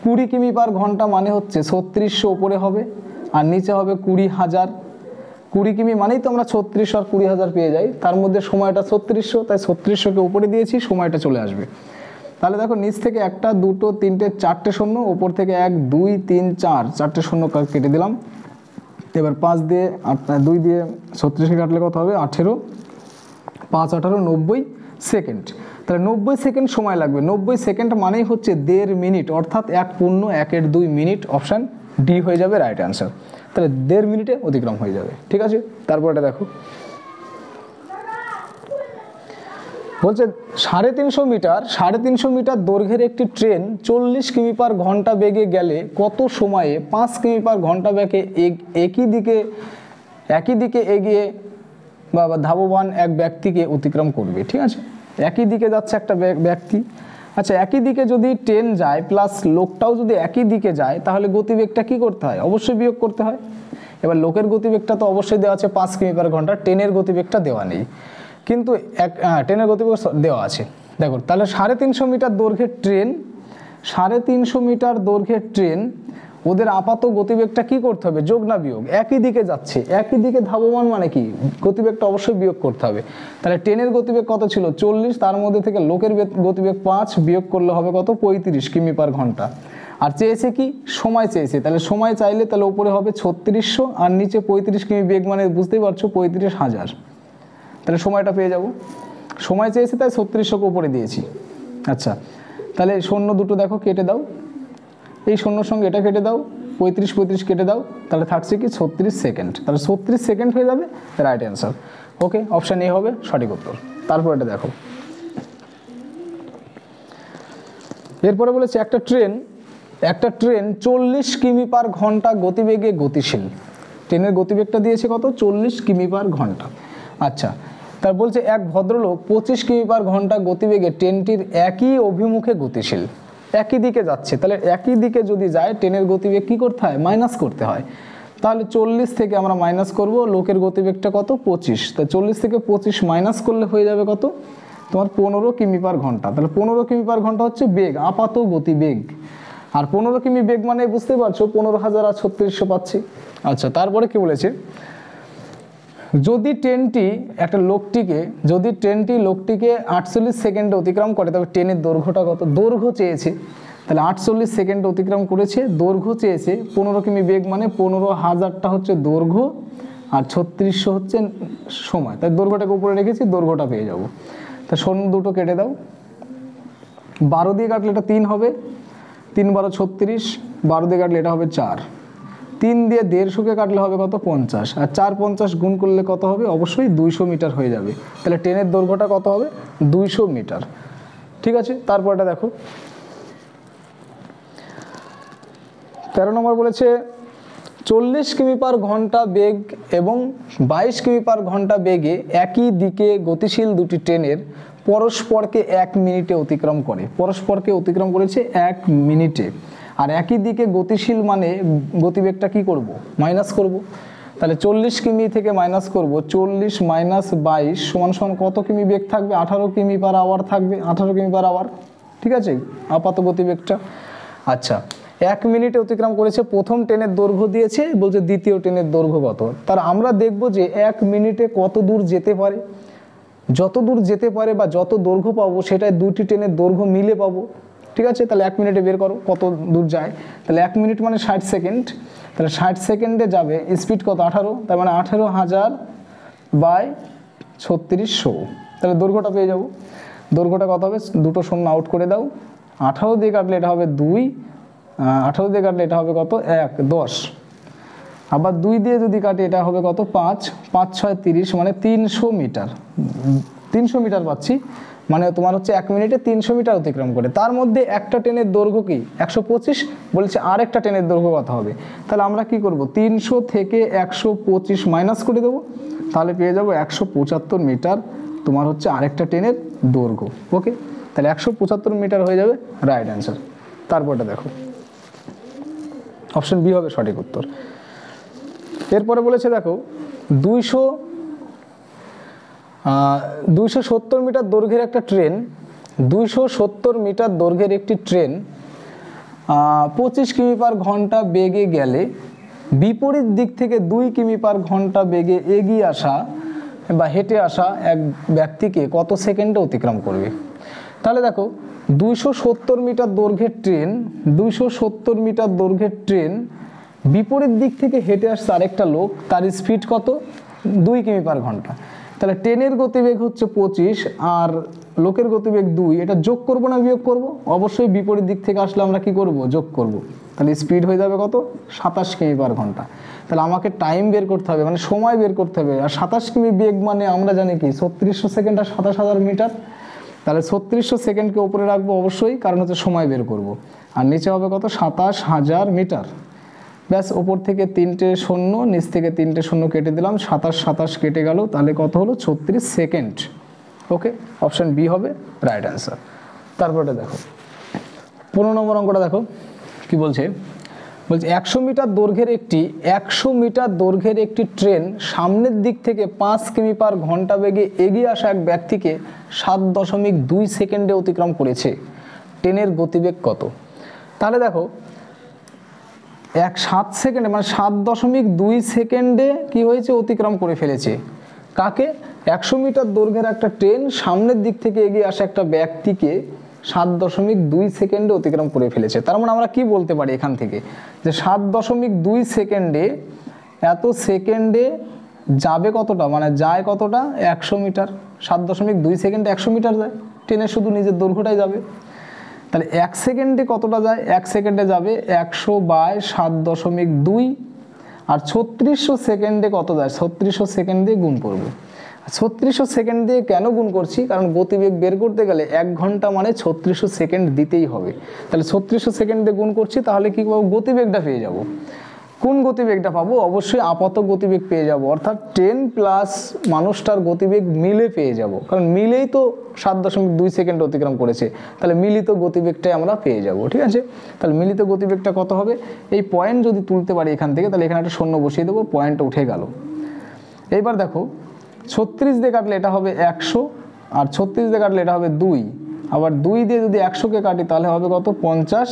20 কিমি পার ঘন্টা মানে হচ্ছে 3600 ওপরে হবে আর নিচে হবে 20,000। 20 কিমি মানেই তো আমরা 3600 আর 20,000 পেয়ে যাই, তার মধ্যে সময়টা 3600, তাই 3600কে উপরে দিয়েছি, সময়টা চলে আসবে। তাহলে দেখো নিচ থেকে 1 2 3 4টে শূন্য, ওপর থেকে 1 2 3 4 4টে শূন্য কেটে দিলাম। এবার 5 দিয়ে 2 দিয়ে 36কে কাটলে কত হবে? 18, 5 18 90 সেকেন্ড। তাহলে 90 সেকেন্ড সময় লাগবে। 90 সেকেন্ড মানেই হচ্ছে 1.5 মিনিট, অর্থাৎ 1.1 মিনিট। অপশান ডি হয়ে যাবে রাইট অ্যান্সার। তাহলে 1.5 মিনিটে অতিক্রম হয়ে যাবে। ঠিক আছে, তারপর এটা দেখো, বলছে 350 মিটার দৈর্ঘ্যের একটি ট্রেন 40 কিমি পার ঘন্টা বেগে গেলে কত সময়ে 5 কিমি পার ঘন্টা বেগে একই দিকে এগিয়ে বা ধাবমান এক ব্যক্তিকে অতিক্রম করবে। ঠিক আছে, একই দিকে যাচ্ছে একটা ব্যক্তি। আচ্ছা, একই দিকে যদি ট্রেন যায় প্লাস লোকটাও যদি একই দিকে যায়, তাহলে গতিবেগটা কি করতে হয়? অবশ্যই বিয়োগ করতে হয়। এবার লোকের গতিবেগটা তো অবশ্যই দেওয়া আছে 5 কিমি পার ঘন্টা, ট্রেনের গতিবেগটা দেওয়া নেই, কিন্তু ট্রেনের গতিবেগ দেওয়া আছে। দেখো তাহলে 350 মিটার দৈর্ঘ্যের ট্রেন, 350 মিটার দৈর্ঘ্যের ট্রেন, ওদের আপাত গতিবেগটা কি করতে হবে? যোগ না বিয়োগ? একই দিকে যাচ্ছে, একই দিকে ধাবমান মানে কি? গতিবেগটা অবশ্যই বিয়োগ করতে হবে। তাহলে ট্রেনের গতিবেগ কত ছিল? 40, তার মধ্যে থেকে লোকের গতিবেগ 5 বিয়োগ করলে হবে কত? 35 কিমি পার ঘন্টা। আর চেয়েছে কি? সময় চেয়েছে। তাহলে সময় চাইলে তাহলে উপরে হবে 3600 আর নিচে 35 কিমি বেগ মানে বুঝতেই পারছো 35,000। তাহলে সময়টা পেয়ে যাব। সময় চেয়েছে তাই 3600কে উপরে দিয়েছি। আচ্ছা, তাহলে শূন্য দুটো দেখো কেটে দাও, এই শূন্যর সঙ্গে এটা কেটে দাও, 35 কেটে দাও, তাহলে থাকছে কি? 36 সেকেন্ড। তাহলে 36 সেকেন্ড হয়ে যাবে right answer. Okay, option A হবে সঠিক উত্তর। তারপর এটা দেখো, এরপরে বলেছে একটা ট্রেন 40 কিমি পার ঘন্টা গতিবেগে গতিশীল। ট্রেনের গতিবেগটা দিয়েছে কত? 40 কিমি পার ঘন্টা। আচ্ছা, তার বলছে এক ভদ্রলোক 25 কিমি পার ঘন্টা গতিবেগে ট্রেনটির একই অভিমুখে গতিশীল, একই দিকে যাচ্ছে। তাহলে একই দিকে যদি যায় ট্রেনের গতিবেগ কি করতে হয়? মাইনাস করতে হয়। তাহলে 40 থেকে আমরা মাইনাস করব, লোকের গতিবেগটা কত? 25। তা 40 থেকে 25 মাইনাস করলে হয়ে যাবে কত? তোমার 15 কিমি পার ঘন্টা। তাহলে 15 কিমি পার ঘন্টা হচ্ছে বেগ, আপাত গতিবেগ। আর 15 কিমি বেগ মানে বুঝতে পারছো 15,000 আর 3600 পাচ্ছি। আচ্ছা, তারপরে কি বলেছে, যদি ট্রেনটি লোকটিকে 48 সেকেন্ডে অতিক্রম করে, তবে ট্রেনের দৈর্ঘ্যটা কত? দৈর্ঘ্য চেয়েছে, তাহলে 48 সেকেন্ডে অতিক্রম করেছে, দৈর্ঘ্য চেয়েছে 15 কিমি বেগ মানে 15,000টা হচ্ছে দৈর্ঘ্য আর 3600 হচ্ছে সময়। তাই দৈর্ঘ্যটাকে উপরে রেখেছি, দৈর্ঘ্যটা পেয়ে যাব। তা শূন্য দুটো কেটে দাও, 12 দিয়ে কাটলে এটা 3 হবে, 3 12 36, 12 দিয়ে কাটলে এটা হবে 4, 3 দিয়ে 150কে কাটলে হবে কত? 50, আর 4 50 গুণ করলে কত হবে? অবশ্যই 200 মিটার হয়ে যাবে। তাহলে ট্রেনের দৈর্ঘ্যটা কত হবে? 200 মিটার। ঠিক আছে, তারপর এটা দেখো, 13 নম্বর বলেছে 40 কিমি পার ঘন্টা বেগ এবং 22 কিমি পার ঘন্টা বেগে একই দিকে গতিশীল দুটি ট্রেনের পরস্পরকে 1 মিনিটে অতিক্রম করে। পরস্পরকে অতিক্রম করেছে 1 মিনিটে। আর একই দিকে গতিশীল মানে গতিবেগটা কি করব, মাইনাস করব। তাহলে 40 কিমি থেকে মাইনাস করব, 40 মাইনাস 22 সমান সমান কত কিমি বেগ থাকবে? 18 কিমি পার আওয়ার থাকবে, 18 কিমি পার আওয়ার। ঠিক আছে, আপাত গতিবেগটা। আচ্ছা, 1 মিনিটে অতিক্রম করেছে। প্রথম ট্রেনের দৈর্ঘ্য দিয়েছে, বলছে দ্বিতীয় ট্রেনের দৈর্ঘ্য কত। তার আমরা দেখব যে 1 মিনিটে কত দূর যেতে পারে। যত দূর যেতে পারে বা যত দৈর্ঘ্য পাবো সেটাই দুটি ট্রেনের দৈর্ঘ্য মিলে পাবো। ঠিক আছে, তাহলে 1 মিনিটে বের করো কত দূর যায়। তাহলে 1 মিনিট মানে 60 সেকেন্ড। তাহলে 60 সেকেন্ডে যাবে স্পিড কত? 18। তার মানে 18,000 বাই 3600। তাহলে দৈর্ঘ্যটা পেয়ে যাবো। দৈর্ঘ্যটা কত হবে? দুটো শূন্য আউট করে দাও। 18 দিয়ে কাটলে এটা হবে 2, 18 দিয়ে কাটলে এটা হবে কত? 1, 10। আবার 2 দিয়ে যদি কাটে এটা হবে কত? 5, 5 6 30, মানে 300 মিটার। 300 মিটার পাচ্ছি, মানে তোমার হচ্ছে 1 মিনিটে 300 মিটার অতিক্রম করে। তার মধ্যে একটা ট্রেনের দৈর্ঘ্য কি? 125 বলছে, আর একটা ট্রেনের দৈর্ঘ্য কত হবে? তাহলে আমরা কি করব? 300 থেকে 125 মাইনাস করে দেবো, তাহলে পেয়ে যাবো 175 মিটার তোমার হচ্ছে আরেকটা ট্রেনের দৈর্ঘ্য। ওকে, তাহলে 175 মিটার হয়ে যাবে রাইট অ্যান্সার। তারপরটা দেখো, অপশন বি হবে সঠিক উত্তর। এরপরে বলেছে দেখো 270 মিটার দৈর্ঘ্যের একটা ট্রেন, 270 মিটার দৈর্ঘ্যের একটি ট্রেন 25 কিমি পার ঘন্টা বেগে গেলে বিপরীত দিক থেকে 2 কিমি পার ঘন্টা বেগে এগিয়ে আসা বা হেঁটে আসা এক ব্যক্তিকে কত সেকেন্ডে অতিক্রম করবে। তাহলে দেখো 270 মিটার দৈর্ঘ্যের ট্রেন, 270 মিটার দৈর্ঘ্যের ট্রেন বিপরীত দিক থেকে হেঁটে আসছে আরেকটা লোক, তার স্পিড কত? 2 কিমি পার ঘন্টা। তাহলে ট্রেনের গতিবেগ হচ্ছে 25 আর লোকের গতিবেগ 2, এটা যোগ করব না বিয়োগ করব? অবশ্যই বিপরীত দিক থেকে আসলে আমরা কি করব? যোগ করব। তাহলে স্পিড হয়ে যাবে কত? 27 কিমি পার ঘন্টা। তাহলে আমাকে টাইম বের করতে হবে, মানে সময় বের করতে হবে। আর 27 কিমি বেগ মানে আমরা জানি কি 3600 সেকেন্ড আর 27000 মিটার। তাহলে 3600 সেকেন্ডকে উপরে রাখবো অবশ্যই, কারণ হচ্ছে সময় বের করব। আর নিচে হবে কত? 27000 মিটার। ব্যাস, ওপর থেকে 3টে শূন্য, নিচ থেকে 3টে শূন্য কেটে দিলাম, 27 কেটে গেল, তাহলে কত হলো? 36 সেকেন্ড। ওকে, অপশন বি হবে রাইট অ্যান্সার। তারপরে দেখো 15 নম্বর অঙ্কটা দেখো কি বলছে। বলছে 100 মিটার দৈর্ঘ্যের একটি ট্রেন সামনের দিক থেকে 5 কিমি পার ঘন্টা বেগে এগিয়ে আসা এক ব্যক্তিকে 7.2 সেকেন্ডে অতিক্রম করেছে। ট্রেনের গতিবেগ কত? তাহলে দেখো 7 সেকেন্ডে মানে 7.2 সেকেন্ডে কি হয়েছে? অতিক্রম করে ফেলেছে। কাকে? 100 মিটার দৈর্ঘ্যের একটা ট্রেন সামনের দিক থেকে এগিয়ে আসা একটা ব্যক্তিকে 7.2 সেকেন্ডে অতিক্রম করে ফেলেছে। তার মানে আমরা কি বলতে পারি এখান থেকে? যে 7.2 সেকেন্ডে, এত সেকেন্ডে যাবে কতটা, মানে যায় কতটা? 100 মিটার। 7.2 সেকেন্ডে 100 মিটার যায়, ট্রেনের শুধু নিজের দৈর্ঘ্যটাই যাবে। তাহলে 1 সেকেন্ডে কতটা যায়? 1 সেকেন্ডে যাবে 100 বাই 7.2। আর 3600 সেকেন্ডে কত যায়? 3600 সেকেন্ড দিয়ে গুণ করব। 3600 সেকেন্ড দিয়ে কেন গুণ করছি? কারণ গতিবেগ বের করতে গেলে 1 ঘন্টা মানে 3600 সেকেন্ড দিতেই হবে। তাহলে 3600 সেকেন্ড দিয়ে গুণ করছি, তাহলে কি পাবো? গতিবেগটা পেয়ে যাব। কোন গতিবেগটা পাবো? অবশ্যই আপাত গতিবেগ পেয়ে যাব, অর্থাৎ ট্রেন প্লাস মানুষটার গতিবেগ মিলে পেয়ে যাব, কারণ মিলেই তো 7.2 সেকেন্ড অতিক্রম করেছে। তাহলে মিলিত গতিবেগটাই আমরা পেয়ে যাব। ঠিক আছে, তাহলে মিলিত গতিবেগটা কত হবে? এই পয়েন্ট যদি তুলতে পারি এখান থেকে, তাহলে এখানে একটা শূন্য বসিয়ে দেবো, পয়েন্টটা উঠে গেল। এইবার দেখো 36 দিয়ে কাটলে এটা হবে 100, আর 36 দিয়ে কাটলে এটা হবে 2, আবার 2 দিয়ে যদি 100কে কাটি তাহলে হবে কত? 50।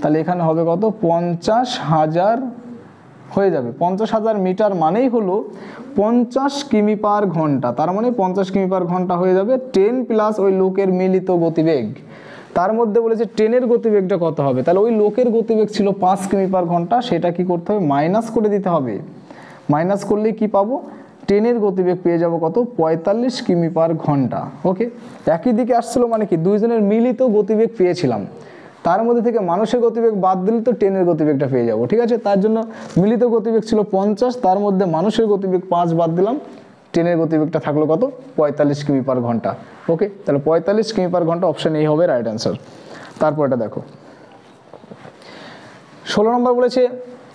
তাহলে এখানে হবে কত? 50,000 হয়ে যাবে। 50,000 মিটার মানেই হলো 50 কিমি পার ঘন্টা। তার মানে 50 কিমি পার ঘন্টা হয়ে যাবে ট্রেন প্লাস ওই লোকের মিলিত গতিবেগ। তার মধ্যে বলেছে ট্রেনের গতিবেগটা কত হবে। তাহলে ওই লোকের গতিবেগ ছিল 5 কিমি পার ঘন্টা, সেটা কি করতে হবে? মাইনাস করে দিতে হবে। মাইনাস করলে কি পাবো? ট্রেনের গতিবেগ পেয়ে যাব কত? 45 কিমি পার ঘন্টা। ওকে, একই দিকে আসছিল মানে কি দুইজনের মিলিত গতিবেগ পেয়েছিলাম, তার মধ্যে থেকে মানুষের গতিবেগ বাদ দিলে তো ট্রেনের গতিবেগটা পেয়ে যাব। ঠিক আছে, তার জন্য মিলিত গতিবেগ ছিল 50, তার মধ্যে মানুষের গতিবেগ 5 বাদ দিলাম, ট্রেনের গতিবেগটা থাকলো কত? 45 কিমি পার ঘন্টা। ওকে, তাহলে 45 কিমি পার ঘন্টা, অপশন এই হবে রাইট অ্যান্সার। তারপর এটা দেখো 16 নম্বর বলেছে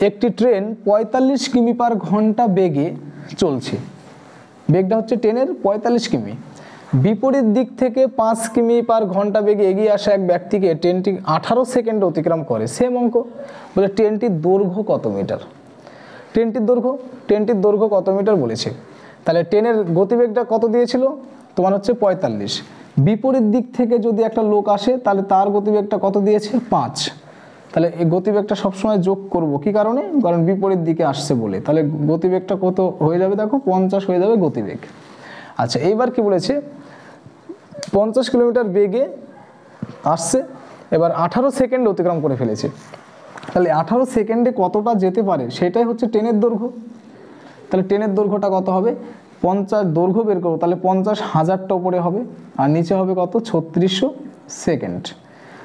একটি ট্রেন ৪৫ কিমি পার ঘন্টা বেগে চলছে, বেগটা হচ্ছে ট্রেনের ৪৫ কিমি। বিপরীত দিক থেকে 5 কিমি পার ঘন্টা বেগে এগিয়ে আসা এক ব্যক্তিকে ট্রেনটি 18 সেকেন্ডে অতিক্রম করে। সেম অঙ্ক, বলে ট্রেনটির দৈর্ঘ্য কত মিটার। ট্রেনটির দৈর্ঘ্য কত মিটার বলেছে। তাহলে ট্রেনের গতিবেগটা কত দিয়েছিল তোমার হচ্ছে ৪৫। বিপরীত দিক থেকে যদি একটা লোক আসে তাহলে তার গতিবেগটা কত দিয়েছে 5। তাহলে এই গতিবেগটা সবসময় যোগ করব, কি কারণে, কারণ বিপরীত দিকে আসছে বলে। তাহলে গতিবেগটা কত হয়ে যাবে দেখো 50 হয়ে যাবে গতিবেগ। আচ্ছা এইবার কি বলেছে 50 কিলোমিটার বেগে আসছে, এবার 18 সেকেন্ডে অতিক্রম করে ফেলেছে। তাহলে 18 সেকেন্ডে কতটা যেতে পারে সেটাই হচ্ছে ট্রেনের দৈর্ঘ্য। তাহলে ট্রেনের দৈর্ঘ্যটা কত হবে 50, দৈর্ঘ্য বের করবো তাহলে 50,000টা উপরে হবে আর নিচে হবে কত 3600 সেকেন্ড।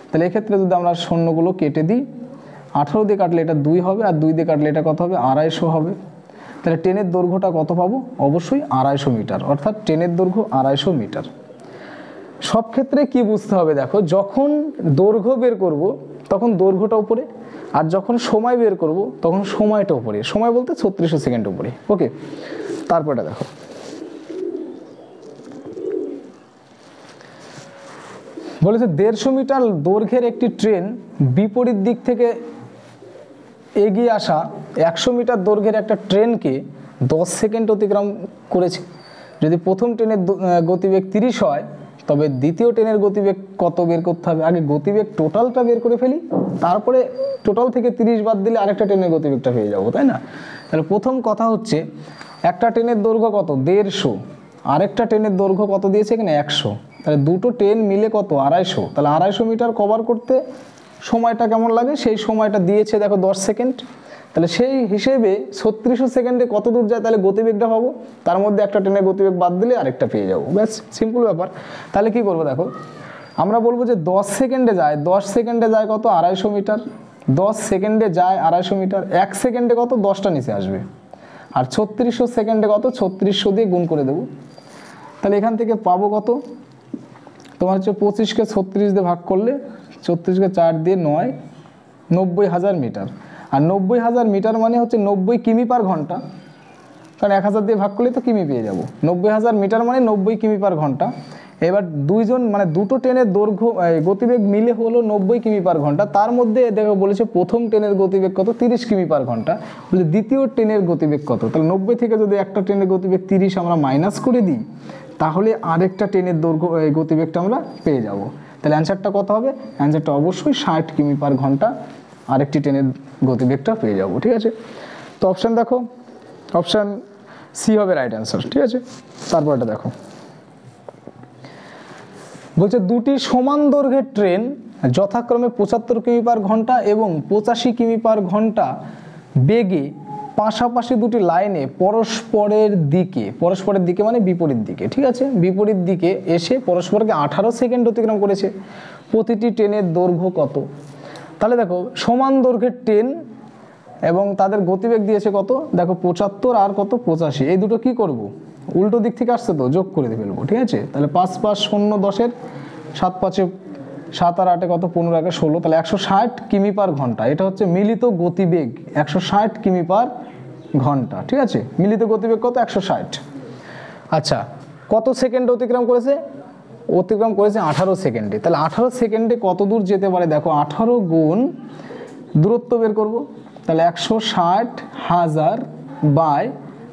তাহলে এক্ষেত্রে যদি আমরা শূন্যগুলো কেটে দিই, 18 দিয়ে কাটলে এটা 2 হবে আর 2 দিয়ে কাটলে এটা কত হবে 250 হবে। তাহলে ট্রেনের দৈর্ঘ্যটা কত পাবো, অবশ্যই 250 মিটার, অর্থাৎ ট্রেনের দৈর্ঘ্য 250 মিটার। সব ক্ষেত্রে কি বুঝতে হবে দেখো, যখন দৈর্ঘ্য বের করব তখন দৈর্ঘ্যটা উপরে, আর যখন সময় বের করব তখন সময়টা উপরে, সময় বলতে 3600 সেকেন্ড উপরে। ওকে, তারপরটা দেখো বলেছে 150 মিটার দৈর্ঘ্যের একটি ট্রেন বিপরীত দিক থেকে এগিয়ে আসা 100 মিটার দৈর্ঘ্যের একটা ট্রেনকে 10 সেকেন্ড অতিক্রম করেছে। যদি প্রথম ট্রেনের গতিবেগ 30 হয় তবে দ্বিতীয় ট্রেনের গতিবেগ কত বের করতে হবে। আগে গতিবেগ টোটালটা বের করে ফেলি, তারপরে টোটাল থেকে 30 বাদ দিলে আরেকটা ট্রেনের গতিবেগটা পেয়ে যাবো, তাই না। তাহলে প্রথম কথা হচ্ছে একটা ট্রেনের দৈর্ঘ্য কত 150, আরেকটা ট্রেনের দৈর্ঘ্য কত দিয়েছে এখানে 100। তাহলে দুটো ট্রেন মিলে কত 250। তাহলে 250 মিটার কভার করতে সময়টা কেমন লাগে, সেই সময়টা দিয়েছে দেখো 10 সেকেন্ড। তাহলে সেই হিসেবে 3600 সেকেন্ডে কত দূর যায়, তাহলে গতিবেগটা পাবো, তার মধ্যে একটা ট্রেনের গতিবেগ বাদ দিলে আরেকটা পেয়ে যাবো, ব্যাস সিম্পল ব্যাপার। তাহলে কি করবো দেখো, আমরা বলবো যে 10 সেকেন্ডে যায়, 10 সেকেন্ডে যায় কত 250 মিটার, 10 সেকেন্ডে যায় 250 মিটার, 1 সেকেন্ডে কত 10টা নিচে আসবে, আর 3600 সেকেন্ডে কত 3600 দিয়ে গুণ করে দেবো। তাহলে এখান থেকে পাবো কত তোমার হচ্ছে 25কে 36 দিয়ে ভাগ করলে 34কে 4 দিয়ে 9, 90,000 মিটার। আর 90,000 মিটার মানে হচ্ছে 90 কিমি পার ঘন্টা, কারণ 1000 দিয়ে ভাগ করলে তো কিমি পেয়ে যাবো। 90,000 মিটার মানে 90 কিমি পার ঘন্টা। এবার দুইজন মানে দুটো ট্রেনের দৈর্ঘ্য গতিবেগ মিলে হলো 90 কিমি পার ঘন্টা। তার মধ্যে দেখো বলেছে প্রথম ট্রেনের গতিবেগ কত 30 কিমি পার ঘন্টা, বলে দ্বিতীয় ট্রেনের গতিবেগ কত। তাহলে 90 থেকে যদি একটা ট্রেনের গতিবেগ 30 আমরা মাইনাস করে দিই, তাহলে আরেকটা ট্রেনের দৈর্ঘ্য গতিবেগটা আমরা পেয়ে যাব। তাহলে অ্যান্সারটা কত হবে, অ্যান্সারটা অবশ্যই 60 কিমি পার ঘন্টা আরেকটি ট্রেনের গতিবেগটা পেয়ে যাব। ঠিক আছে, তো অপশান দেখো, অপশান সি হবে রাইট অ্যান্সার। ঠিক আছে, তারপরটা দেখো বলছে দুটি সমান দৈর্ঘ্যের ট্রেন যথাক্রমে 75 কিমি পার ঘন্টা এবং 85 কিমি পার ঘন্টা বেগে পাশাপাশি দুটি লাইনে পরস্পরের দিকে মানে বিপরীত দিকে, ঠিক আছে, বিপরীত দিকে এসে পরস্পরকে 18 সেকেন্ড অতিক্রম করেছে। প্রতিটি ট্রেনের দৈর্ঘ্য কত। তাহলে দেখো সমান দৈর্ঘ্যের ট্রেন এবং তাদের গতিবেগ দিয়েছে কত দেখো 75 আর কত 85, এই দুটো কি করব, উল্টো দিক থেকে আসছে তো যোগ করে ফেলবো। ঠিক আছে, তাহলে 5 5 0 10, 7 5 7 আর 8 কত 15 আর 16, তাহলে 160 কিমি পার ঘন্টা। এটা হচ্ছে মিলিত গতিবেগ 160 কিমি পার ঘন্টা। ঠিক আছে, মিলিত গতিবেগ কত 160। আচ্ছা কত সেকেন্ড অতিক্রম করেছে, অতিক্রম করেছে 18 সেকেন্ডে। তাহলে 18 সেকেন্ডে কত দূর যেতে পারে দেখো, 18 গুণ দূরত্ব বের করব, তাহলে 160,000 বাই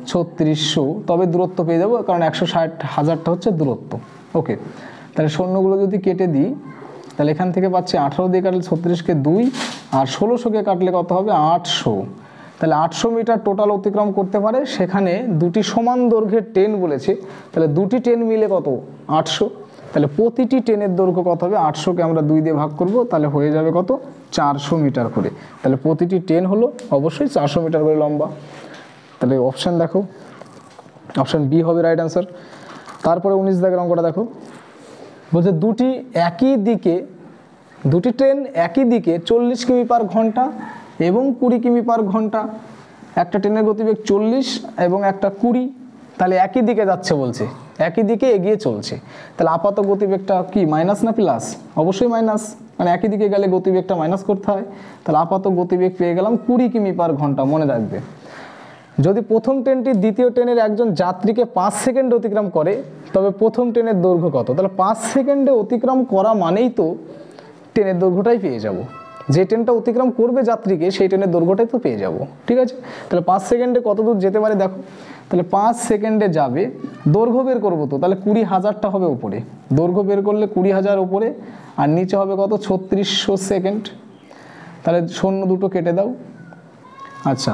3600, তবে দূরত্ব পেয়ে যাবো, কারণ 160,000টা হচ্ছে দূরত্ব। ওকে, তাহলে শূন্যগুলো যদি কেটে দিই তাহলে এখান থেকে পাচ্ছি 18 দিয়ে কাটলে 36কে 2 আর 1600কে কাটলে কত হবে 800। তাহলে 800 মিটার টোটাল অতিক্রম করতে পারে, সেখানে দুটি সমান দৈর্ঘ্যের ট্রেন বলেছে, তাহলে দুটি ট্রেন মিলে কত 800। তাহলে প্রতিটি ট্রেনের দৈর্ঘ্য কত হবে, 800কে আমরা 2 দিয়ে ভাগ করব, তাহলে হয়ে যাবে কত 400 মিটার করে। তাহলে প্রতিটি ট্রেন হলো অবশ্যই 400 মিটার করে লম্বা। তাহলে অপশান দেখো, অপশান বি হবে রাইট অ্যান্সার। তারপরে 19 দাগের অঙ্কটা দেখো, বলছে দুটি ট্রেন একই দিকে 40 কিমি পার ঘন্টা এবং 20 কিমি পার ঘন্টা, একটা ট্রেনের গতিবেগ 40 এবং একটা 20, তাহলে একই দিকে যাচ্ছে বলছে, একই দিকে এগিয়ে চলছে। তাহলে আপাত গতিবেগটা কি মাইনাস না প্লাস? অবশ্যই মাইনাস, মানে একই দিকে গেলে গতিবেগটা মাইনাস করতে হয়। তাহলে আপাত গতিবেগ পেয়ে গেলাম 20 কিমি পার ঘন্টা। মনে রাখবে, যদি প্রথম ট্রেনটি দ্বিতীয় ট্রেনের একজন যাত্রীকে 5 সেকেন্ড অতিক্রম করে তবে প্রথম ট্রেনের দৈর্ঘ্য কত? তাহলে 5 সেকেন্ডে অতিক্রম করা মানেই তো ট্রেনের দৈর্ঘ্যটাই পেয়ে যাব। যে ট্রেনটা অতিক্রম করবে যাত্রীকে সেই ট্রেনের দৈর্ঘ্যটাই তো পেয়ে যাব, ঠিক আছে? তাহলে 5 সেকেন্ডে কত দূর যেতে পারে দেখো। তাহলে 5 সেকেন্ডে যাবে, দৈর্ঘ্য বের করবো তো, তাহলে 20,000টা হবে উপরে, দৈর্ঘ্য বের করলে 20,000 উপরে, আর নিচে হবে কত? 3600 সেকেন্ড। তাহলে শূন্য দুটো কেটে দাও। আচ্ছা,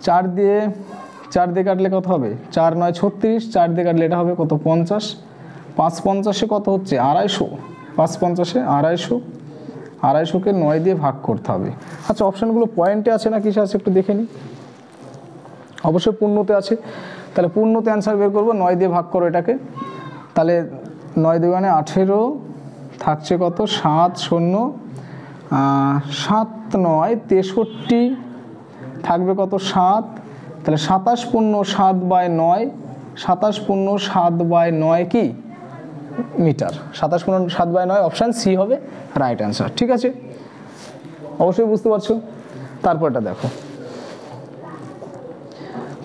4 দিয়ে কাটলে কত হবে? 4 9 36, 4 দিয়ে কাটলে এটা হবে কত? 50। 5 50-এ কত হচ্ছে? 250। 5 50-এ 250, 250-কে 9 দিয়ে ভাগ করতে হবে। আচ্ছা, অপশানগুলো পয়েন্টে আছে না কিসে আছে একটু দেখে নিই। অবশ্যই পূর্ণতে আছে, তাহলে পূর্ণতে অ্যান্সার বের করবো। 9 দিয়ে ভাগ করো এটাকে, তাহলে 9 দুগুণে 18, থাকছে কত? 7 0 7 9 63, থাকবে কত? 7। তাহলে 27 পূর্ণ 7/9, 27 পূর্ণ 7/9 কি মিটার? 27 পূর্ণ 7/9, অপশান সি হবে রাইট অ্যান্সার, ঠিক আছে? অবশ্যই বুঝতে পারছো। তারপরটা দেখো,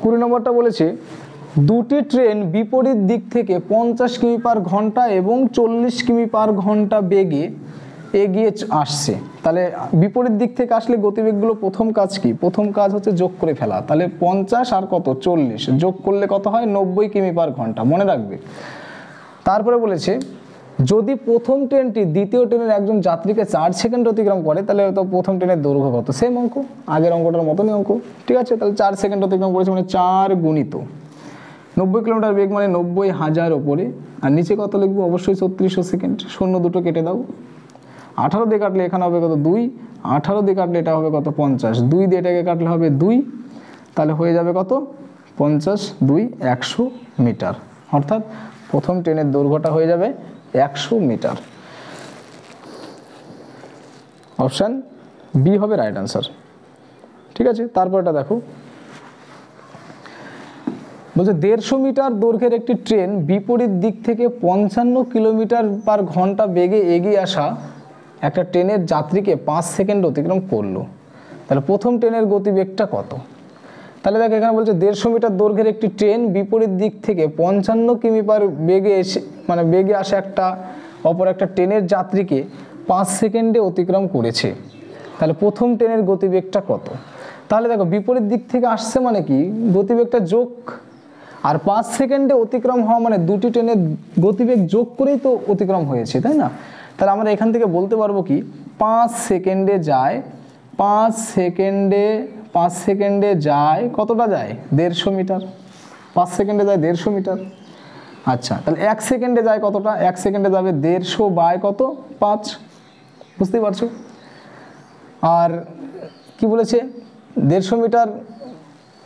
20 নম্বরটা বলেছে দুটি ট্রেন বিপরীত দিক থেকে 50 কিমি পার ঘন্টা এবং 40 কিমি পার ঘন্টা বেগে এগিয়ে আসছে। তাহলে বিপরীত দিক থেকে আসলে গতিবেগগুলো প্রথম কাজ কি? প্রথম কাজ হচ্ছে যোগ করে ফেলা। তাহলে 50 আর কত? 40, যোগ করলে কত হয়? 90 কিমি পার ঘন্টা, মনে রাখবে। তারপরে বলেছে যদি প্রথম ট্রেনটি দ্বিতীয় ট্রেনের একজন যাত্রীকে 4 সেকেন্ড অতিক্রম করে তাহলে তো প্রথম ট্রেনের দৈর্ঘ্য কত? সেম অঙ্ক, আগের অঙ্কটার মতনই অঙ্ক, ঠিক আছে? তাহলে 4 সেকেন্ড অতিক্রম করেছে মানে 4 গুণিত 90 কিলোমিটার বেগ মানে 90,000 ওপরে, আর নিচে কত লিখবো? অবশ্যই 3600 সেকেন্ড। শূন্য দুটো কেটে দাও। 18 দিয়ে কাটলে এখানে হবে কত? 2। 18 দিয়ে কাটলে এটা হবে কত? 50। 2 দিয়ে এটাকে কাটলে হবে 2, তাহলে হয়ে যাবে কত? 50 2 100 মিটার। অর্থাৎ প্রথম ট্রেনের দৈর্ঘ্যটা হয়ে যাবে 100 মিটার। অপশান বি হবে রাইট অ্যান্সার, ঠিক আছে? তারপরটা দেখো, বলছে 150 মিটার দৈর্ঘ্যের একটি ট্রেন বিপরীত দিক থেকে 55 কিলোমিটার পার ঘন্টা বেগে এগিয়ে আসা একটা ট্রেনের যাত্রীকে 5 সেকেন্ড অতিক্রম করলো। তাহলে প্রথম ট্রেনের গতিবেগটা কত? তাহলে দেখো এখানে বলছে 150 মিটার দৈর্ঘ্যের একটি ট্রেন বিপরীত দিক থেকে 55 কিমি পার বেগে এসে মানে বেগে আসা অপর একটা ট্রেনের যাত্রীকে 5 সেকেন্ডে অতিক্রম করেছে। তাহলে প্রথম ট্রেনের গতিবেগটা কত? তাহলে দেখো বিপরীত দিক থেকে আসছে মানে কি? গতিবেগটা যোগ, আর 5 সেকেন্ডে অতিক্রম হওয়া মানে দুটি ট্রেনের গতিবেগ যোগ করেই তো অতিক্রম হয়েছে, তাই না? তাহলে আমরা এখান থেকে বলতে পারবো কি 5 সেকেন্ডে যায় 5 সেকেন্ডে যায় কতটা যায়? 150 মিটার। 5 সেকেন্ডে যায় 150 মিটার। আচ্ছা, তাহলে 1 সেকেন্ডে যায় কতটা? 1 সেকেন্ডে যাবে 150 বাই কত? 5। বুঝতেই পারছো। আর কি বলেছে? 150 মিটার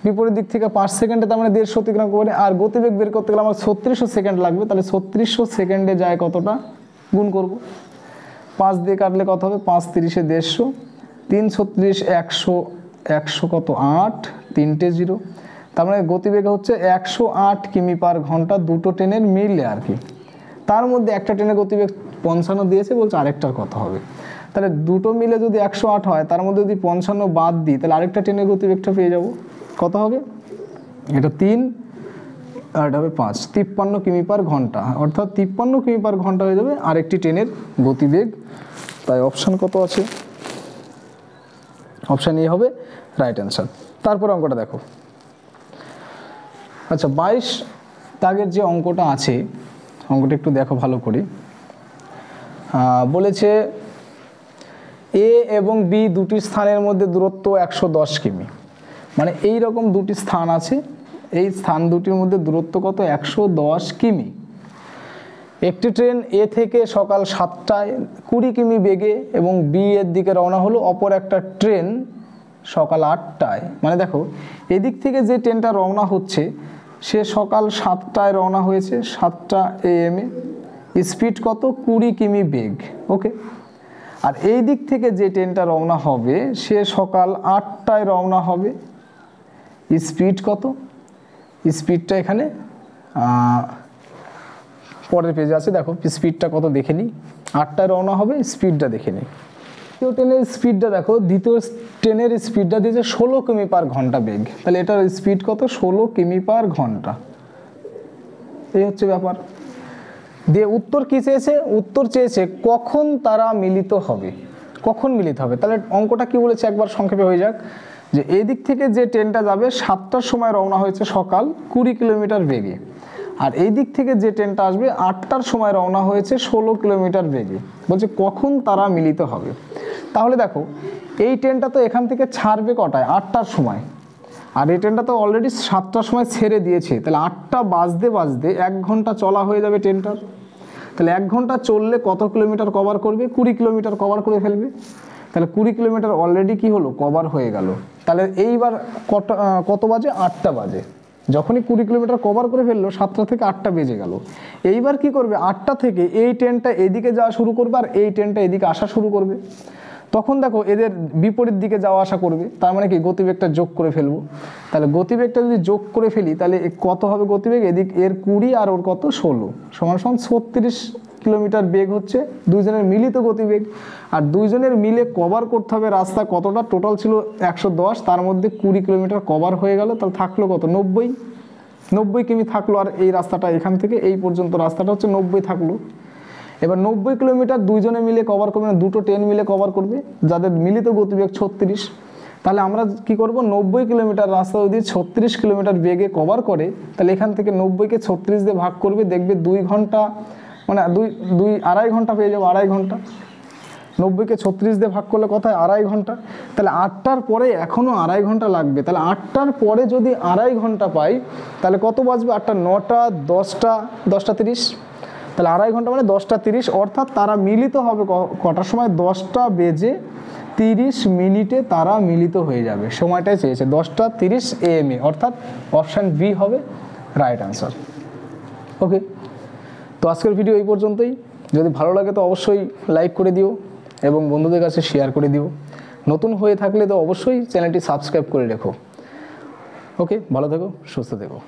বিপরীত দিক থেকে 5 সেকেন্ডে, তার মানে 150 অতিক্রম করে। আর গতিবেগ বের করতে গেলে আমার 3600 সেকেন্ড লাগবে। তাহলে 3600 সেকেন্ডে যায় কতটা? গুণ করব। 5 দিয়ে কাটলে কত হবে? 5 30-এ 150, 3 36 100, 100 কত? 8, 3টে 0। তার মানে গতিবেগ হচ্ছে 108 কিমি পার ঘন্টা, দুটো ট্রেনের মিলে আর কি। তার মধ্যে একটা ট্রেনের গতিবেগ 55 দিয়েছে, বলছে আরেকটার কত হবে। তাহলে দুটো মিলে যদি 108 হয়, তার মধ্যে যদি 55 বাদ দিই তাহলে আরেকটা ট্রেনের গতিবেগটা পেয়ে যাব। কত হবে? এটা 3 আর এটা হবে 5, 53 কিমি পার ঘন্টা। অর্থাৎ 53 কিমি পার ঘন্টা হয়ে যাবে আরেকটি ট্রেনের গতিবেগ। তাই অপশান কত আছে? অপশান এ হবে রাইট অ্যান্সার। তারপর অঙ্কটা দেখো। আচ্ছা, 22 দাগের যে অঙ্কটা আছে, অঙ্কটা একটু দেখো ভালো করে। বলেছে এ এবং বি দুটি স্থানের মধ্যে দূরত্ব 110 কিমি। মানে এই রকম দুটি স্থান আছে, এই স্থান দুটির মধ্যে দূরত্ব কত? 110 কিমি। একটি ট্রেন এ থেকে সকাল 7টায় 20 কিমি বেগে এবং বি এর দিকে রওনা হলো। অপর একটা ট্রেন সকাল 8টায়, মানে দেখো এদিক থেকে যে ট্রেনটা রওনা হচ্ছে সে সকাল 7টায় রওনা হয়েছে, 7টা AM এ, স্পিড কত? 20 কিমি বেগ, ওকে। আর এই দিক থেকে যে ট্রেনটা রওনা হবে সে সকাল 8টায় রওনা হবে, স্পিড কত? স্পিডটা এখানে পরের পেজে আছে, দেখো স্পিডটা কত দেখে নিই। 8টায় রওনা হবে, স্পিডটা দেখে নিই। দ্বিতীয় ট্রেনের স্পিডটা দেখো, দ্বিতীয় ট্রেনের স্পিডটা দিয়েছে 16 কিমি পার ঘন্টা বেগ। তাহলে এটার স্পিড কত? 16 কিমি পার ঘন্টা। এই হচ্ছে ব্যাপার। দিয়ে উত্তর কি চেয়েছে? উত্তর চেয়েছে কখন তারা মিলিত হবে। কখন মিলিত হবে? তাহলে অঙ্কটা কি বলেছে একবার সংক্ষেপে হয়ে যাক, যে এই দিক থেকে যে ট্রেনটা যাবে 7টার সময় রওনা হয়েছে সকাল 20 কিলোমিটার বেগে, আর এই দিক থেকে যে ট্রেনটা আসবে 8টার সময় রওনা হয়েছে 16 কিলোমিটার বেগে। বলছে কখন তারা মিলিত হবে। তাহলে দেখো এই ট্রেনটা তো এখান থেকে ছাড়বে কটায়? 8টার সময়, আর এই ট্রেনটা তো অলরেডি 7টার সময় ছেড়ে দিয়েছে। তাহলে 8টা বাজতে বাজতে 1 ঘন্টা চলা হয়ে যাবে ট্রেনটার। তাহলে 1 ঘন্টা চললে কত কিলোমিটার কভার করবে? 20 কিলোমিটার কভার করে ফেলবে। তাহলে 20 কিলোমিটার অলরেডি কি হলো? কভার হয়ে গেল। তাহলে এইবার কত বাজে? 8টা বাজে। যখনই 20 কিলোমিটার কভার করে ফেললো, 7টা থেকে 8টা বেজে গেল। এইবার কি করবে? 8টা থেকে এই ট্রেনটা এদিকে যাওয়া শুরু করবে, আর এই ট্রেনটা এদিকে আসা শুরু করবে। তখন দেখো এদের বিপরীত দিকে যাওয়া আসা করবে, তার মানে কি গতিবেগটা যোগ করে ফেলবো। তাহলে গতিবেগটা যদি যোগ করে ফেলি তাহলে কত হবে গতিবেগ? এদিক এর 20 আর ওর কত? 16 সমান 36 কিলোমিটার বেগ হচ্ছে দুইজনের মিলিত গতিবেগ। আর দুইজনের মিলে কভার করতে হবে রাস্তা কতটা? টোটাল ছিল 110, তার মধ্যে 20 কিলোমিটার কভার হয়ে গেল। তাহলে থাকলো কত? 90 কিমি থাকলো। আর এই রাস্তাটা এখান থেকে এই পর্যন্ত রাস্তাটা হচ্ছে 90 থাকলো। এবার 90 কিলোমিটার দুইজনে মিলে কভার করবে, না দুটো ট্রেন মিলে কভার করবে, যাদের মিলিত গতিবেগ 36। তাহলে আমরা কি করব? 90 কিলোমিটার রাস্তা যদি 36 কিলোমিটার বেগে কভার করে, তাহলে এখান থেকে 90কে 36 দিয়ে ভাগ করবে, দেখবে 2 ঘন্টা, মানে আড়াই ঘন্টা পেয়ে যাবো। আড়াই ঘন্টা। 90কে 36 দিয়ে ভাগ করলে কোথায়? আড়াই ঘন্টা। তাহলে 8টার পরে এখনও আড়াই ঘন্টা লাগবে। তাহলে 8টার পরে যদি আড়াই ঘন্টা পাই তাহলে কত বাজবে? 8টা, 9টা, 10টা, 10টা 30। তাহলে আড়াই ঘন্টা মানে 10টা 30, অর্থাৎ তারা মিলিত হবে কটার সময়? 10টা বেজে 30 মিনিটে তারা মিলিত হয়ে যাবে। সময়টাই চেয়েছে 10টা 30 AM, অর্থাৎ অপশান বি হবে রাইট আনসার। ওকে, তো আজকের ভিডিও এই পর্যন্তই। যদি ভালো লাগে তো অবশ্যই লাইক করে দিও এবং বন্ধুদের কাছে শেয়ার করে দিও। নতুন হয়ে থাকলে তো অবশ্যই চ্যানেলটি সাবস্ক্রাইব করে রেখো। ওকে, ভালো থেকো, সুস্থ থেকো।